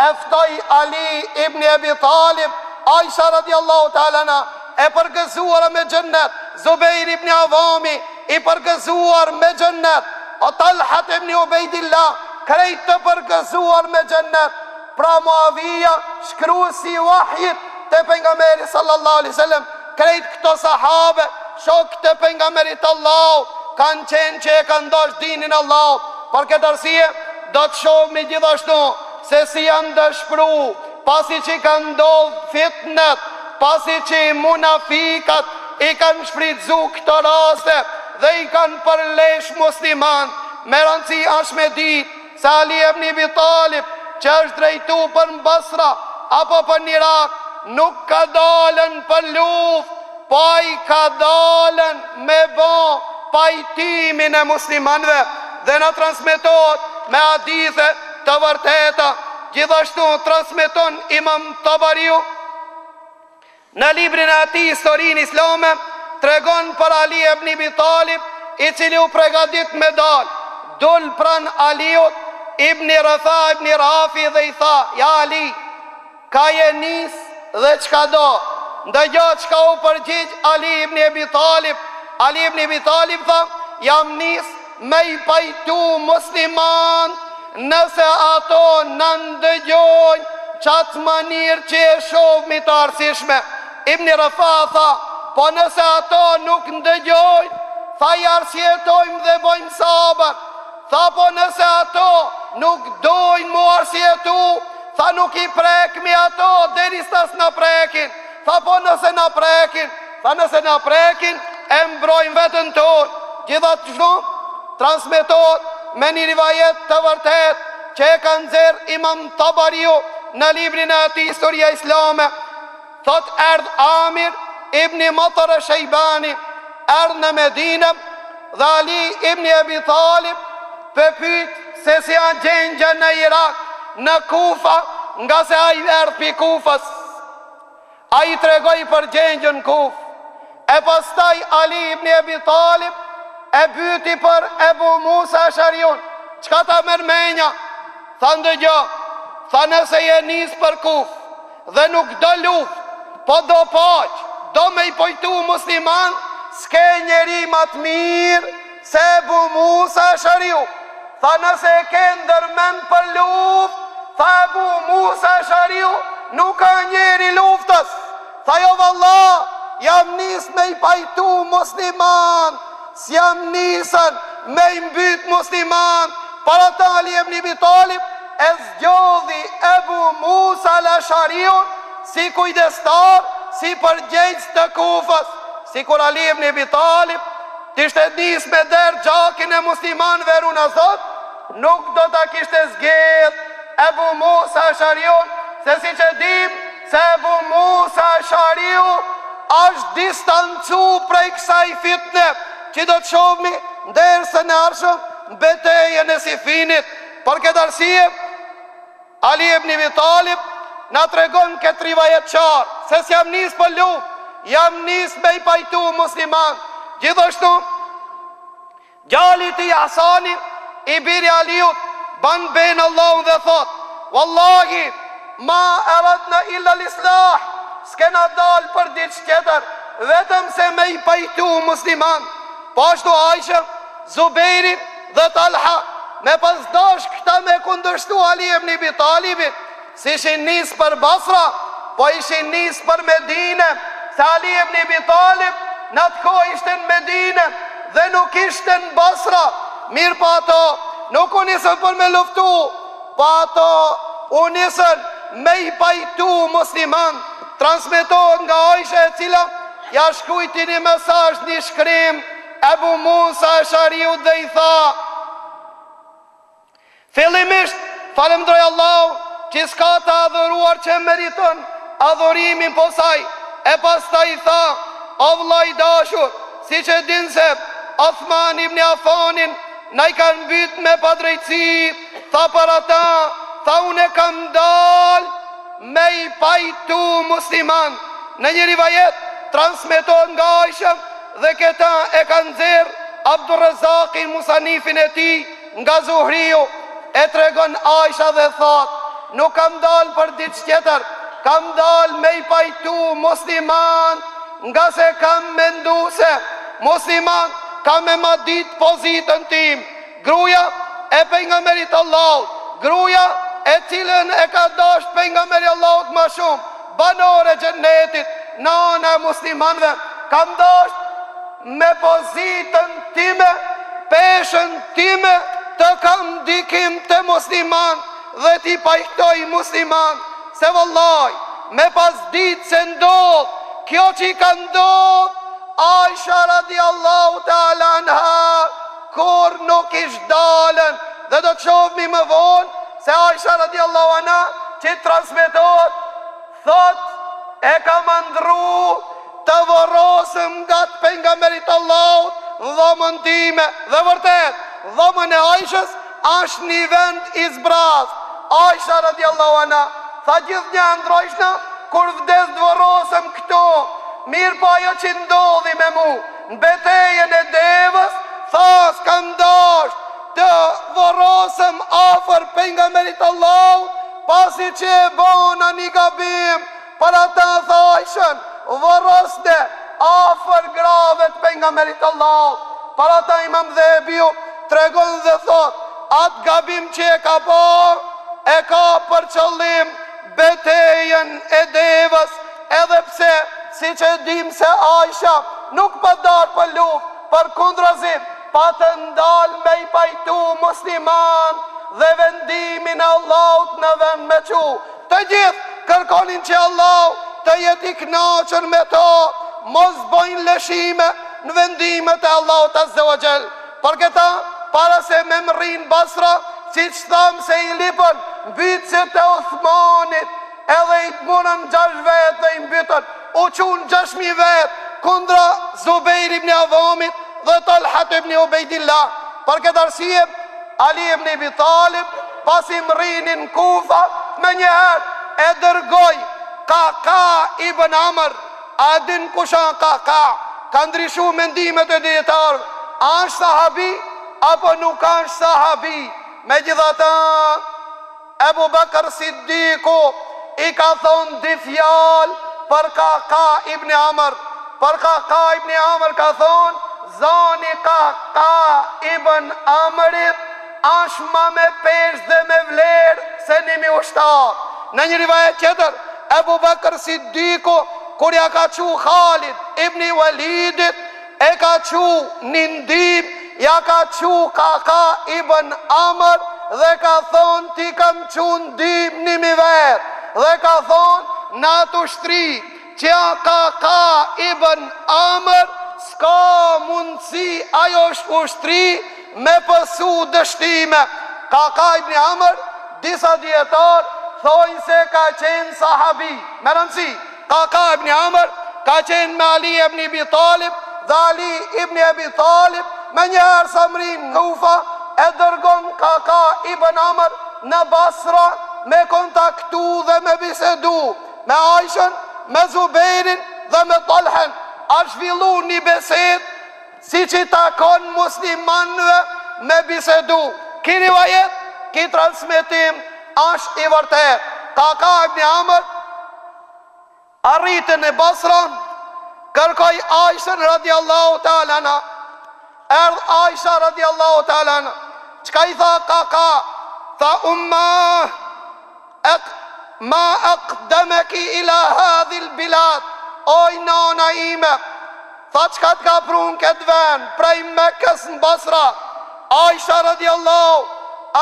eftoj Ali ibn Abi Talib, Aisha radiallahu ta'ala anha e përgëzuar me xhennet, Zubair ibn Awami i përgëzuar me xhennet, o Talha ibn Ubaidillah krejt të përgëzuar me xhennet. Pra Muavija, shkruesi i wahjit te pejgamberi sallallahu alaihi wasallam, krejt këto sahabe, shok të pejgamberit Allahut, kanë qenë që e kanë dosh dinin Allahut. Për këtë arsye do të shohim gjithashtu se si janë dëshpëru, pasi që kanë ndodhur fitnet, pasi që munafikat i kanë shfrytzu këto raste dhe i kanë përlesh musliman. Me rëndësi është me ditë se Ali ibn Abi Talib që është drejtu për në Basra apo për në Irak nuk ka dalën për luftë, po i ka dalën me bo pajtimin e muslimanve dhe në transmitohet me hadithe të vërteta. Gjithashtu transmeton Imam Tabariu në librin e ati historinë islame, tregon për Ali ibn Abi Talib i cili u pregadit me dul pran Aliut ibn Rafa ibn Rafi dhe i tha, ja Ali, ka je nis dhe qka do? Ndëgjo qka u përgjigj Ali ibn Abi Talib. Ali ibn Abi Talib tha, jam nis me i pajtu musliman nëse ato në ndëgjojnë qatë manirë që e shovë të arsishme. Ibn Rafa tha, po nëse ato nuk ndëgjojnë, tha i arsjetojmë dhe bojmë sabër. Tha po nëse ato nuk dojnë mu arsjetu, tha nuk i prekmi ato deri stas në prekin. Tha po nëse në prekin, tha nëse në prekin e mbrojnë vetën tonë. Gjithashtu transmetohet me një rivajet të vërtet që e kanë zerë Imam Tabariu në librin e ati historia islame. Thot erdh Amir ibn Matar e Shejbani, erdh në Medine dhe Ali ibn Abi Talib për pyet se si janë gjengja në Irak, në Kufa, nga se a i erdh për Kufës. A i tregoj për gjengjën Kuf. E pastaj Ali ibn Abi Talib e byti për Ebu Musa Shariun. Qka ta mërmenja? Tha ndëgjo, tha nëse je nis për Kuf dhe nuk do luft, po do paq, do me i pojtu musliman, s'ke njeri matë mirë se Ebu Musa Shariu. Tha nëse e ke ndërmen për luft, tha Ebu Musa Shariu nuk ka njeri luftës. Tha jo valla, jam nis me i pajtu musliman, s'jam nisën me i mbyt musliman. Para ta Ali ibn Abi Talib e zgjodhi Ebu Musa al-Ashariun si kujdestar, si përgjegjës të Kufës. Si kur Ali ibn Abi Talib t'ishte nis me der gjakin e musliman veru në Zot, nuk do ta kishte zgjedh Ebu Musa al-Ashariun, se si që dim se Ebu Musa al-Ashariu është distancu prej kësaj fitne që do të shohmi ndërsa në arshëm betejën e Sifinit. Për këtë arsye Ali ibn Abi Talib na tregon këtë rivajet qartë se s'jam nis për luftë, jam nis me i pajtu musliman. Gjithashtu gjallit i Hasani i biri Aliut ban ben Allahun dhe thot, wallahi ma eradna illa l'islah, s'kena dal për diç tjetër vetëm se me i pajtu musliman. Po ashtu Aisha, Zubairi dhe Talha me pas dash këta me kundërshtu Ali ibn Abi Talibit, si ishin nis për Basra, po ishin nis për Medine, se Ali ibn Abi Talib në atë kohë ishte në Medine dhe nuk ishte në Basra. Mirë pa ato nuk u nisën për me luftu, pa ato u nisën me i pajtu musliman. Transmetohet nga Aisha e cila ja shkrujti një mesazh një shkrim Ebu Musa Ashariu dhe i tha: fillimisht falemndroj Allah që s'ka të adhuruar që meriton adhurimin po saj. E pas ta i tha: o vllai i dashur, si që din se Othman ibn Affanin na i kanë mbyt me padrejtësi, tha për ata, tha unë e kam dal me i pajtu musliman. Në një rivajet transmetohet nga Aisha dhe këta e kanë nxjerr Abdurrazaqin Musanifin e tij nga Zuhriu, e tregon Aisha dhe thot: nuk kam dal për diçka tjetër, kam dal me i pajtu musliman, nga se kam mendu se musliman kam e ma dit pozitën tim. Gruja e pejgamberit Allahut, gruja e cilën e ka dash pejgamberi Allahut ma shumë, banore xhennetit, nana e muslimanëve, kam dash me pozitën time, peshën time, të kam dikim të musliman dhe ti pajtoj musliman. Se vëllaj, me pas ditë se ndodh kjo që i ka ndodh Aisha radiallahu ta'ala anha, kur nuk ish dalen, dhe do të shohmi më vonë se Aisha radiallahu anha që transmetohet, thot e ka mandru të vorosëm nga të pejgamberit Allahut dhomën time. Dhe vërtet, dhomën e Aishës është një vend i zbrast. Aisha radiallahu anha tha: gjithë një ndrojshna, kur vdes të vorosëm këto, mirë pa ajo që ndodhi me mu në betejën e Devës, tha s'kam dash të vorosëm afër pejgamberit Allahut, pasi që e bona një gabim. Për ata tha Aishën, vorosne afër grave të pejgamberit Allahut. Për ata Imam Dhebiu tregon dhe thot: atë gabim që e ka bërë, e ka për qëllim betejën e Devës, edhe pse si që dim se Aisha nuk pa darë për luft, për kundrazim, pa të ndal me i pajtu musliman dhe vendimin e Allahut në vend me qu. Të gjithë kërkonin që Allah të jeti knaqër me to, mos bojnë lëshime në vendimet e Allahut azza wa jall. Për këta, para se me mërin Basra, si që thamë se i lipën mbytësit e Uthmanit, edhe i të munën 6 vetë dhe i mbytën, u qunë 6.000 vetë kundra Zubair ibn Avamit dhe Talhat ibn Ubejdillah. Për këtë arsye, Ali ibn Abi Talib, pasi mrinin Kufa, me njëherë e dërgoj Kaka ibn Amr. A din kusha Kaka? Ka ndryshu mendimet e dietarëve, a është sahabi apo nuk është sahabi? Megjithatë, Ebu Bekër Siddiku i ka thonë di fjalë për Kaka ibn Amr. Për Kaka ibn Amr ka thonë: zani Kaka ibn Amrit është ma me pesh dhe me vlerë se nimi ushtar. Në një rivajet tjetër, Ebu Bekër Siddiku, kur ja ka qu Khalid ibn Walidit, e ka qu një ndim, ja ka qu Kaka ibn Amr dhe ka thonë: ti kam qu ndim nimi vetë. Dhe ka thonë: në atë ushtri që Kaka ibn Amr, s'ka mundësi ajo ushtri me pësu dështime. Kaka ibn Amr, disa djetar thojnë se ka qenë sahabi. Me rëndësi, Kaka ibn Amr ka qenë me Ali ibn Abi Talib, dhe Ali ibn Abi Talib me njëherë sa mrin Kufa, e dërgon Kaka ibn Amr në Basra me kontaktu dhe me bisedu me Aishën, me Zubairin dhe me Talhen. A zhvillu një besed si që takon muslimanëve me bisedu. Ki rivajet, ki transmitim është i vërtet. Kaka ibn Amr arritën e Basra, kërkoj Aishën radiallahu ta'ala anha. Erdh Aisha radiallahu ta'ala anha, Qka I tha kaka? Tha umma ma aqdamaki ila hadhil bilad. Oj nana ime, tha qka t'ka prun këtë ven, prej Mekës në Basra. Aisha radiallahu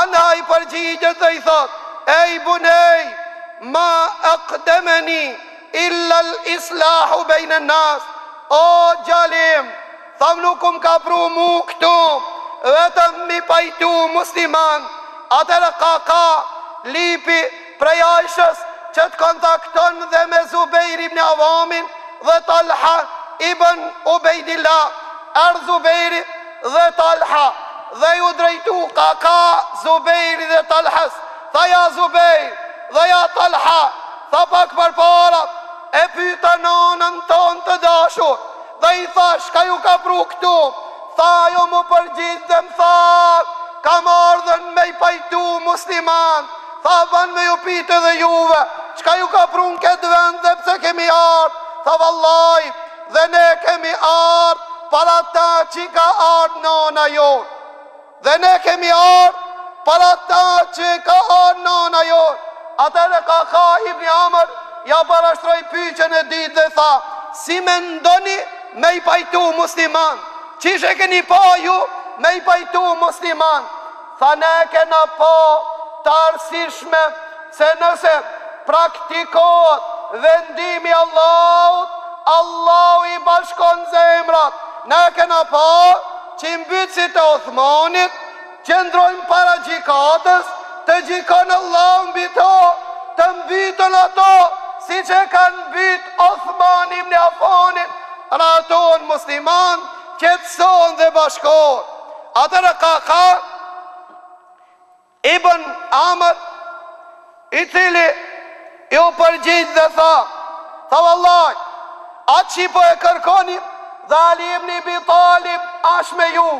anha I përgjigjet dhe I thot, ej bunej, ma aqdamani illa l'islahu bejnë nas. O gjalim, tham nuk ka pru mu këtu, vetëm mi pajtu musliman. Atëre ka lipi prej Aishës që të kontakton dhe me Zubejr ibn Avamin dhe Talha ibn Ubejdillah. Erë Zubejri dhe Talha dhe ju drejtu ka Zubejri dhe Talhas. Tha ja Zubejr dhe ja Talha, tha pak për para, e pyta nonën ton të dashur dhe I thash, ka ju ka pru këtu? Tha jo mu përgjith dhe më tha, kam ardhen me I pajtu musliman. Tha ban me ju pite dhe juve, qka ju ka pru në këtë vend dhe pse kemi ardh? Tha vallaj, dhe ne kemi ardh para ta që ka ardh nona jon. Dhe ne kemi ardh para ta që ka ardh nona jon. Atëre ka Ibn Amr ja parashtroj pyqen e ditë dhe tha, si me ndoni me I pajtu musliman? Qishe keni pa ju me I pajtu musliman? Tha ne kena pa të arsishme se nëse praktikohet vendimi Allahut, Allahu I bashkon zemrat. Ne kena pa që mbytësit e Uthmanit qëndrojnë para gjikatës, të gjikon Allah mbi to, të mbytën ato si që kanë mbyt Uthman ibn Affanit, raton musliman, qetëson dhe bashkon. Atëre ka Ibn Amr, I cili ju përgjith dhe tha vallaj, atë që po e kërkoni dhe Ali ibn Abi Talib ash me ju,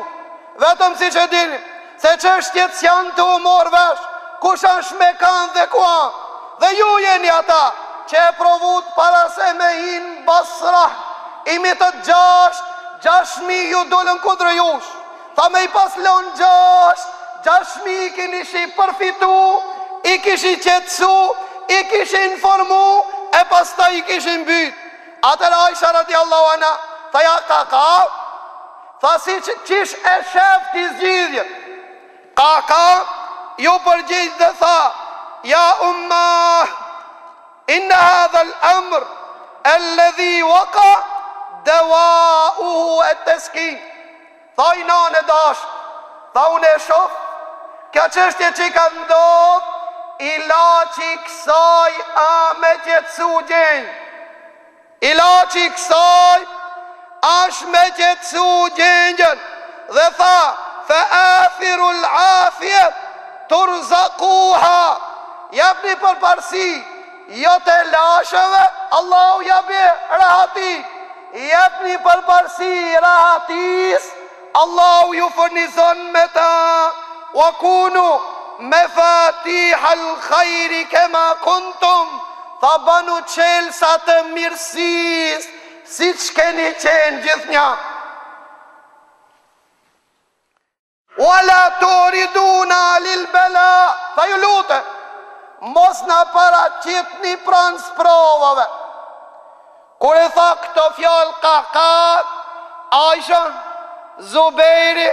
vetëm si që dini se çështjet s'janë të umor vesh, kush ash me kanë dhe kuan, dhe ju jeni ata që e provut para se me hinë Basra, imi të 6.000 ju dollën kudrë jush. Tha me I pas lon 6.000 I kini shi përfitu, I kishi qetsu, I kishi informu, e pas ta I kishin byt. Atër Aisha radiallahu anha, tha ja ka, tha si qish e shef t'i zgjidhjet. Ka, ju përgjith dhe tha, ja umma, inna hadha l'amr, alladhi waka, dawauhu e teskin. Tha I nane dash, tha unë e shof, kja qështje që ka ndodh, ilaçi kësaj a me qetësu gjenjë. Ilaçi kësaj ash me qetësu gjenjën. Dhe tha, fe athiru l'afjet, turzakuha, jabni për parësi, jo të lashëve, Allahu jabi rahati, jabni për parësi rahatis, Allahu ju furnizon me ta, wa kunu mefatiha l'khajri kema kuntum, tha banu qelsa të mirësis, si që keni qenë gjithë një. Wala turiduna lil bela, tha ju lute, mos në paraqit një pranë sprovave. Kur e tha këto fjallë ka, Aisha, Zubejri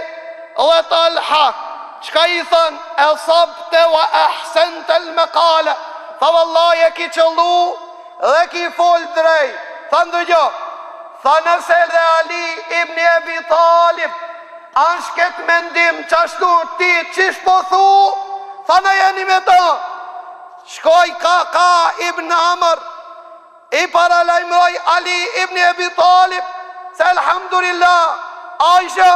dhe Talha, qka I thënë, e sabte wa ahsente l'mekale, tha vallaj e ki qëllu dhe ki fol drej. Tha ndëgjo, tha nëse dhe Ali ibn Abi Talib anë shket mendim qashtu ti qish po thu, tha në jeni me ta. Shkoj ka ibn Amr, I paralajmëroj Ali ibn Abi Talib, se alhamdulillah, Aisha,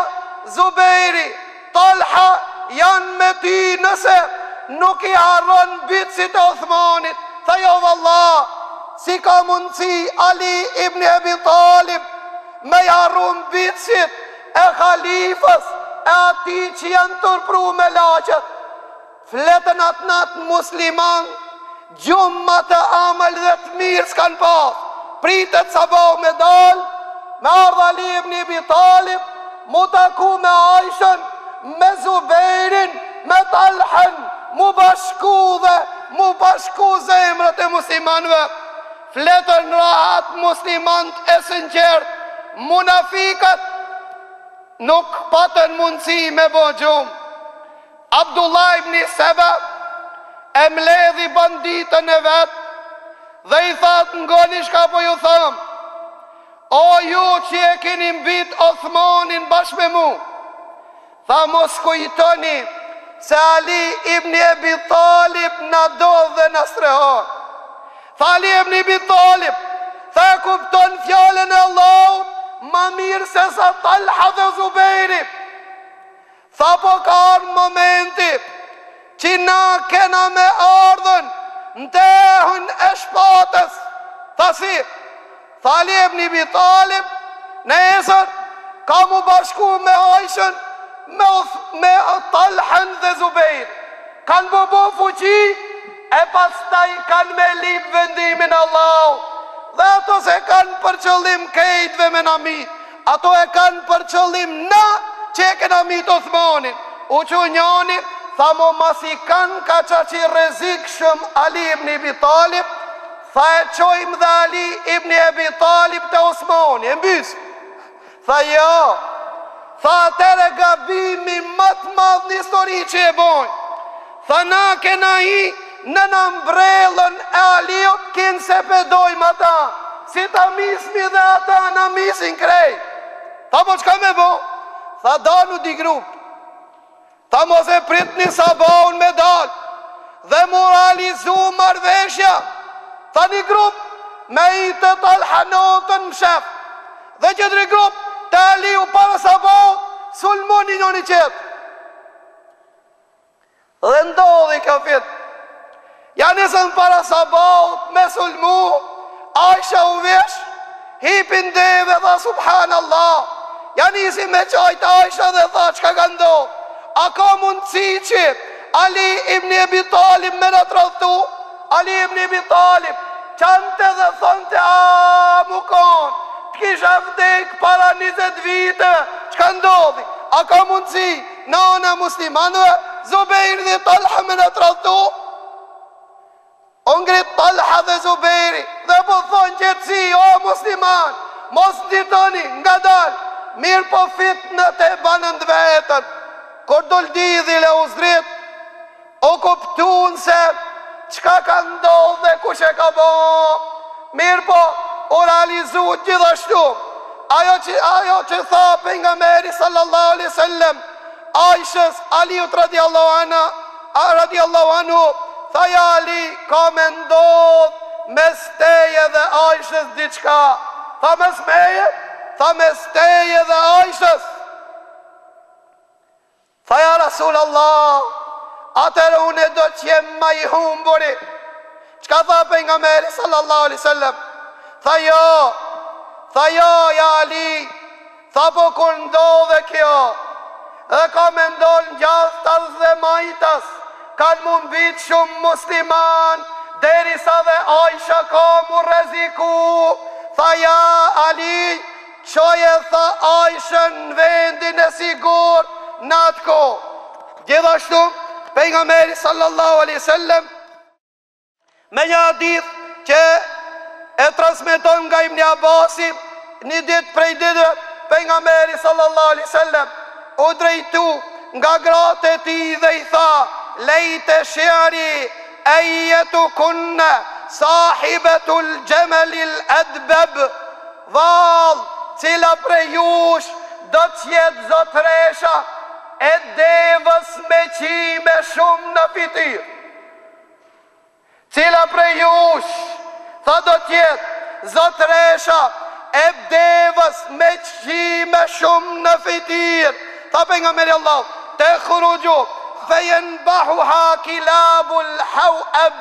Zubejri, Talha, janë me ty nëse nuk I harron bitësit e Uthmanit. Tha jo valla, si ka mundësi Ali ibn Abi Talib me harron bitësit e khalifës e ati që janë tërpru me laqët. Fletën atë natë musliman, gjumma të amel dhe të mirë s'kan pas. Pritet sabah me dal, me ardh Ali ibn Abi Talib, mu taku me Aishën, me Zubejrin, me Talhen, mu bashku dhe mu bashku zemrët e muslimanve. Fletën rahat muslimant e sinqert, munafikat nuk patën mundësi me bo gjumë. Abdullah ibn Saba e mledhi banditën e vetë dhe i thatë ngoni shka po ju thëmë: o ju që e keni mbit Othmanin bashkë me mu, tha mos kujtoni se Ali ibn Abi Talib na do dhe na strehon. Tha Ali ibn Abi Talib, tha kupton fjallën e Allahut ma mirë se sa Talha dhe Zubejri. Tha po ka arë momenti që na kena me ardhen në tehën e shpatës. Tha si? Tha Ali ibn Abi Talib, në esër ka mu bashku me Aishën, me Talhen dhe Zubejr. Kanë bobo fuqi e pastaj kanë me lip vendimin Allah. Dhe ato se kanë për qëllim kejtve me namit, ato e kanë për qëllim na që e kena mit Othmanin. U që njani, tha mo masi kanë ka qa që rezik shëm Ali ibn Abi Talib, tha e qojmë dhe Ali ibn Abi Talib të Osmani, e mbys. Tha jo, tha atere gabimi matë madhë një histori që e bojnë. Tha na kena hi në nëmbrellën e Aliot kinë se pedojmë ata, si ta mismi dhe ata na misin krej. Tha po qka me bo? Tha danu di grupë. Tha mos e prit një sabahun me dal dhe moralizu marveshja. Tha një grupë me i të Talhanotën më shef, dhe qëtëri grupë të Aliu para sabahut sulmoni njoni qetë. Dhe ndodhi ka fitë. Ja nisën para sabahut me sulmu, Aisha u vesh, hipin deve dhe subhanallah. Ja nisi me qajt Aisha dhe tha qka ka ndodhë. A ka mundësi që Ali ibn Abi Talib me në të rëdhtu? Ali ibn Abi Talib qante dhe thonte, a mu konë, të kisha vdek para 20 vite, qka ndodhi? A ka mundësi nana muslimanve, Zubejri dhe Talha me në të rëdhtu? Ongrit Talha dhe Zubejri dhe po thonë qëtësi, o musliman, mos ditoni nga dal, mirë po fitnët e banën dë vetën. Kër doldidhi le uzrit, o kuptun se qka ka ndodhë dhe kush e ka bo. Mirë po, o realizu gjithashtu ajo që tha pejgamberi sallallahu alaihi wasallam Aishës, Aliut radiallahu anhu, tha ja Ali, ka me ndodhë mes teje dhe Aishës diçka. Tha mes meje? Tha mes teje dhe Aishës. Tha ja Rasulallah, atërë une do që jem ma i humburi. Qka tha pejgamberi sallallahu alaihi wasallam? Tha jo ja Ali, tha po kur ndodhe kjo, dhe ka me ndonë gjastas dhe majtas, kanë mu mbit shumë musliman, derisa dhe Aisha ka mu reziku. Tha ja Ali, qoje tha Aishën në vendin e sigur në atë ko. Gjithashtu, pejgamberi sallallahu alaihi wasallam me një hadith që e transmeton nga Ibn Abasi, një ditë prej ditëve, pejgamberi sallallahu alaihi wasallam u drejtu nga gratë e tij dhe i tha: lejte shi'ri ejetu kunne sahibetul gjemelil edbeb, val, cila prej jush do t'jetë zotresha e devës me qime shumë në fitir. Cila prej jush, tha do t'jetë zotresha e devës me qime shumë në fitir. Tha pejgamberi Allah, te khurugju fejen bahu ha kilabul hauab,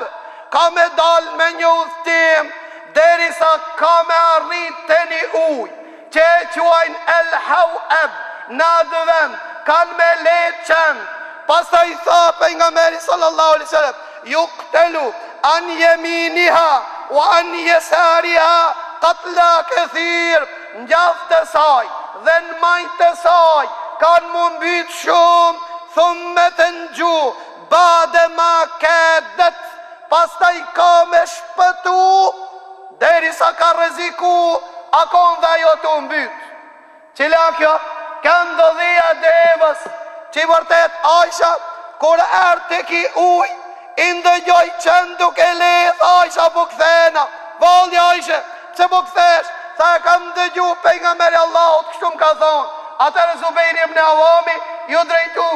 ka me dal me një udhtim derisa ka me arrit të një uj që e quajnë el hauab në atë vend, kanë me letë qenë. Pasta i tha pejgamberi sallallahu alaihi wasallam, yuqtalu an yaminiha wa an yasariha qatla kathir, ngjaftë të saj dhe në majtë të saj kanë mu mbyt shumë, thumë të ngju, bade ma kedet, pastaj ka me shpëtu, deri sa ka reziku, akon dhe ajo të mbyt. Qila kjo, kanë dhëdhia devës, që i vërtet Aisha, kur erë të ki uj, indëgjoj qënë duke leth, Aisha po këthena, valja Aisha, që po këthesh, sa e kam dëgju për nga meri Allahot, kështu më ka thonë, atërë Zubejri ibn Awami, ju drejtu,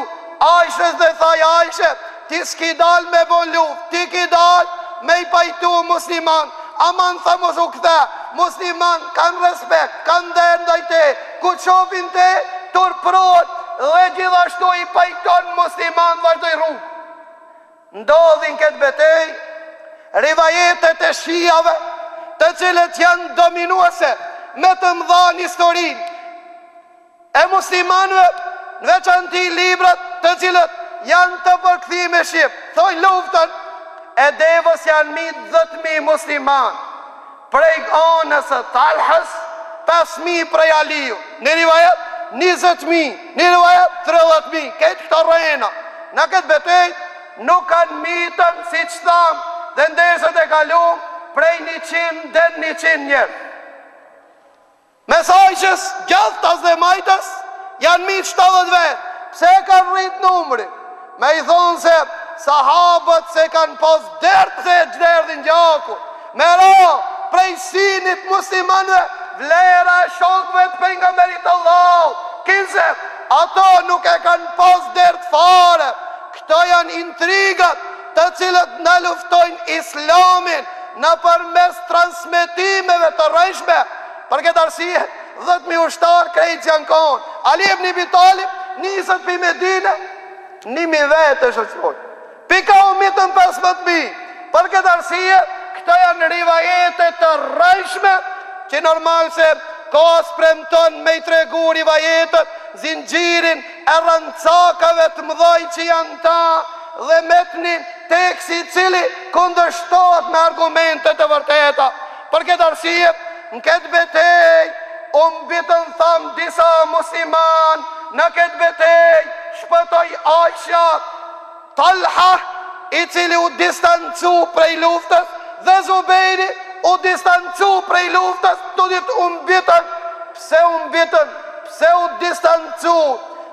Aishës dhe thaj Aisha, ti s'ki dal me bon luft, ti ki dal me i pajtu musliman, aman tha mos u këthe, musliman kanë respekt, kanë dërë ndaj te, ku qofin te, turprot, dhe gjithashtu i pajton musliman vazhdoj rrugë. Ndodhin këtë betej, rivajetet e shijave, të cilët janë dominuese, me të mdhan historin, e muslimanve, në veçanti librat të cilët janë të përkthime shqip, thoj luftën, e devës janë mi 10.000 musliman, prej anës e Talhës, 5.000 prej Aliju, në rivajet 20.000, në rivajet 30.000, këtë këto rejena, në këtë betej, nuk kanë mitën si që thamë, dhe ndesët e kalum, prej 100 dhe 100 njerë. Mesajqës, gjallëtas dhe majtës, janë mitë 70 vetë, pse kanë rritë numëri? Me i thonë se sahabët se kanë pos dërtë se gjerdhin gjaku, me ra, prej sinit muslimanve, vlera e shokve të pejgamberit Allah, kinse, ato nuk e kanë pos dërtë fare, këto janë intrigat të cilët në luftojnë islamin në përmes transmitimeve të rejshme. Për këtë arsye, 10.000 ushtarë krejtë janë konë. Ali ibn Abi Talib, nisët për Medine, 1.000 vetë e shëqoj. Pika u mitën 15.000. Për këtë arsye, këto janë rivajetet të rejshme, që normal se ka spremton me i tregu rivajetet, zingjirin e rëncakave të mdoj që janë ta, dhe metnin teksi cili kundërshtohet me argumentet e vërteta. Për këtë arsye, në këtë betej, bitën thamë disa musliman, në këtë betej, shpëtoj Aisha, Talha, i cili u distancu prej luftës, dhe Zubejri u distancu prej luftës, të ditë bitën, pse u distancu,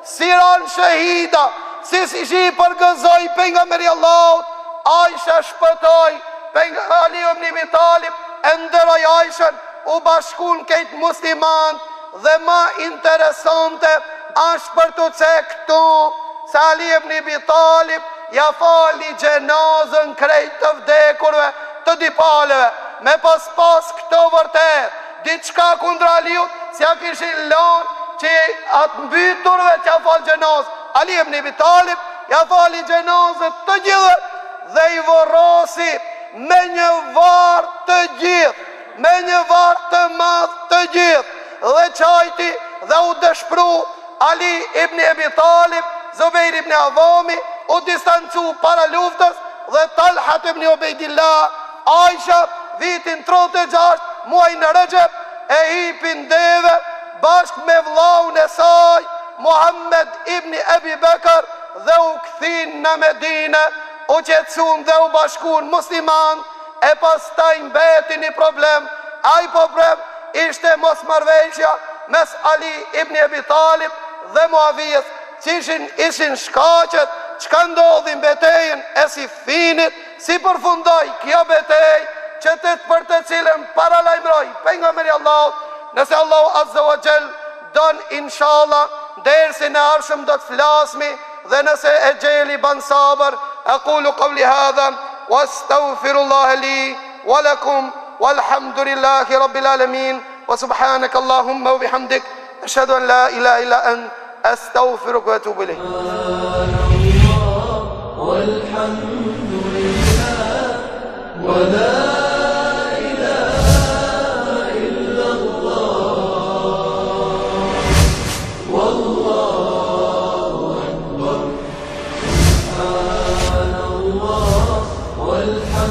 si ranë shahida, si shi përgëzoj për nga meri Allahut, Aisha shpëtoj, për nga Ali ibn Abi Talib, e ndëroj Aishën, u bashkun këtë musliman, dhe ma interesante, ashtë për të cektu, se Ali ibn Abi Talib, ja fali gjenazën krejt të vdekurve, të dipaleve, me pas këto vërtet, diçka kundra Aliut, si ja kishin lanë, që atë mbyturve që ja falë gjenazë, Ali ibn Abi Talib, ja fali gjenazët të gjithë, dhe i vorosi me një varë të gjithë, me një varë të madhë të gjithë, dhe qajti dhe u dëshpru Ali ibn Abi Talib, Zubejr ibn Awami, u distancu para luftës, dhe Talhat ibn Ubejdillah, Aisha, vitin 36, muaj në Rëgjep, e hipin deve, bashk me vllaun e saj, Muhammed ibn Abi Bekër, dhe u këthin në Medine, u qetsun dhe u bashkun musliman, e pas ta imbeti një problem, a i problem ishte mos marveshja mes Ali ibn Abi Talib dhe Muavijës, që ishin shkaqet, që ka ndodhin betejën e Sifinit, si përfundoj kjo betej, që të për të cilën paralajmëroj, për nga meri Allahut, nëse Allahu Azza wa Jall don inshallah, dersi në arshëm do të flasmi, dhe nëse e gjeli ban sabër, aqulu qawli hadha, wa astaghfirullaha li, wa lakum, walhamdulillahi rabbil alamin, wa subhanaka Allahumma wa bihamdik, ashhadu an la ilaha illa ant, astaghfiruka wa atubu ilayk. Walhamdulillah, wa la والحمد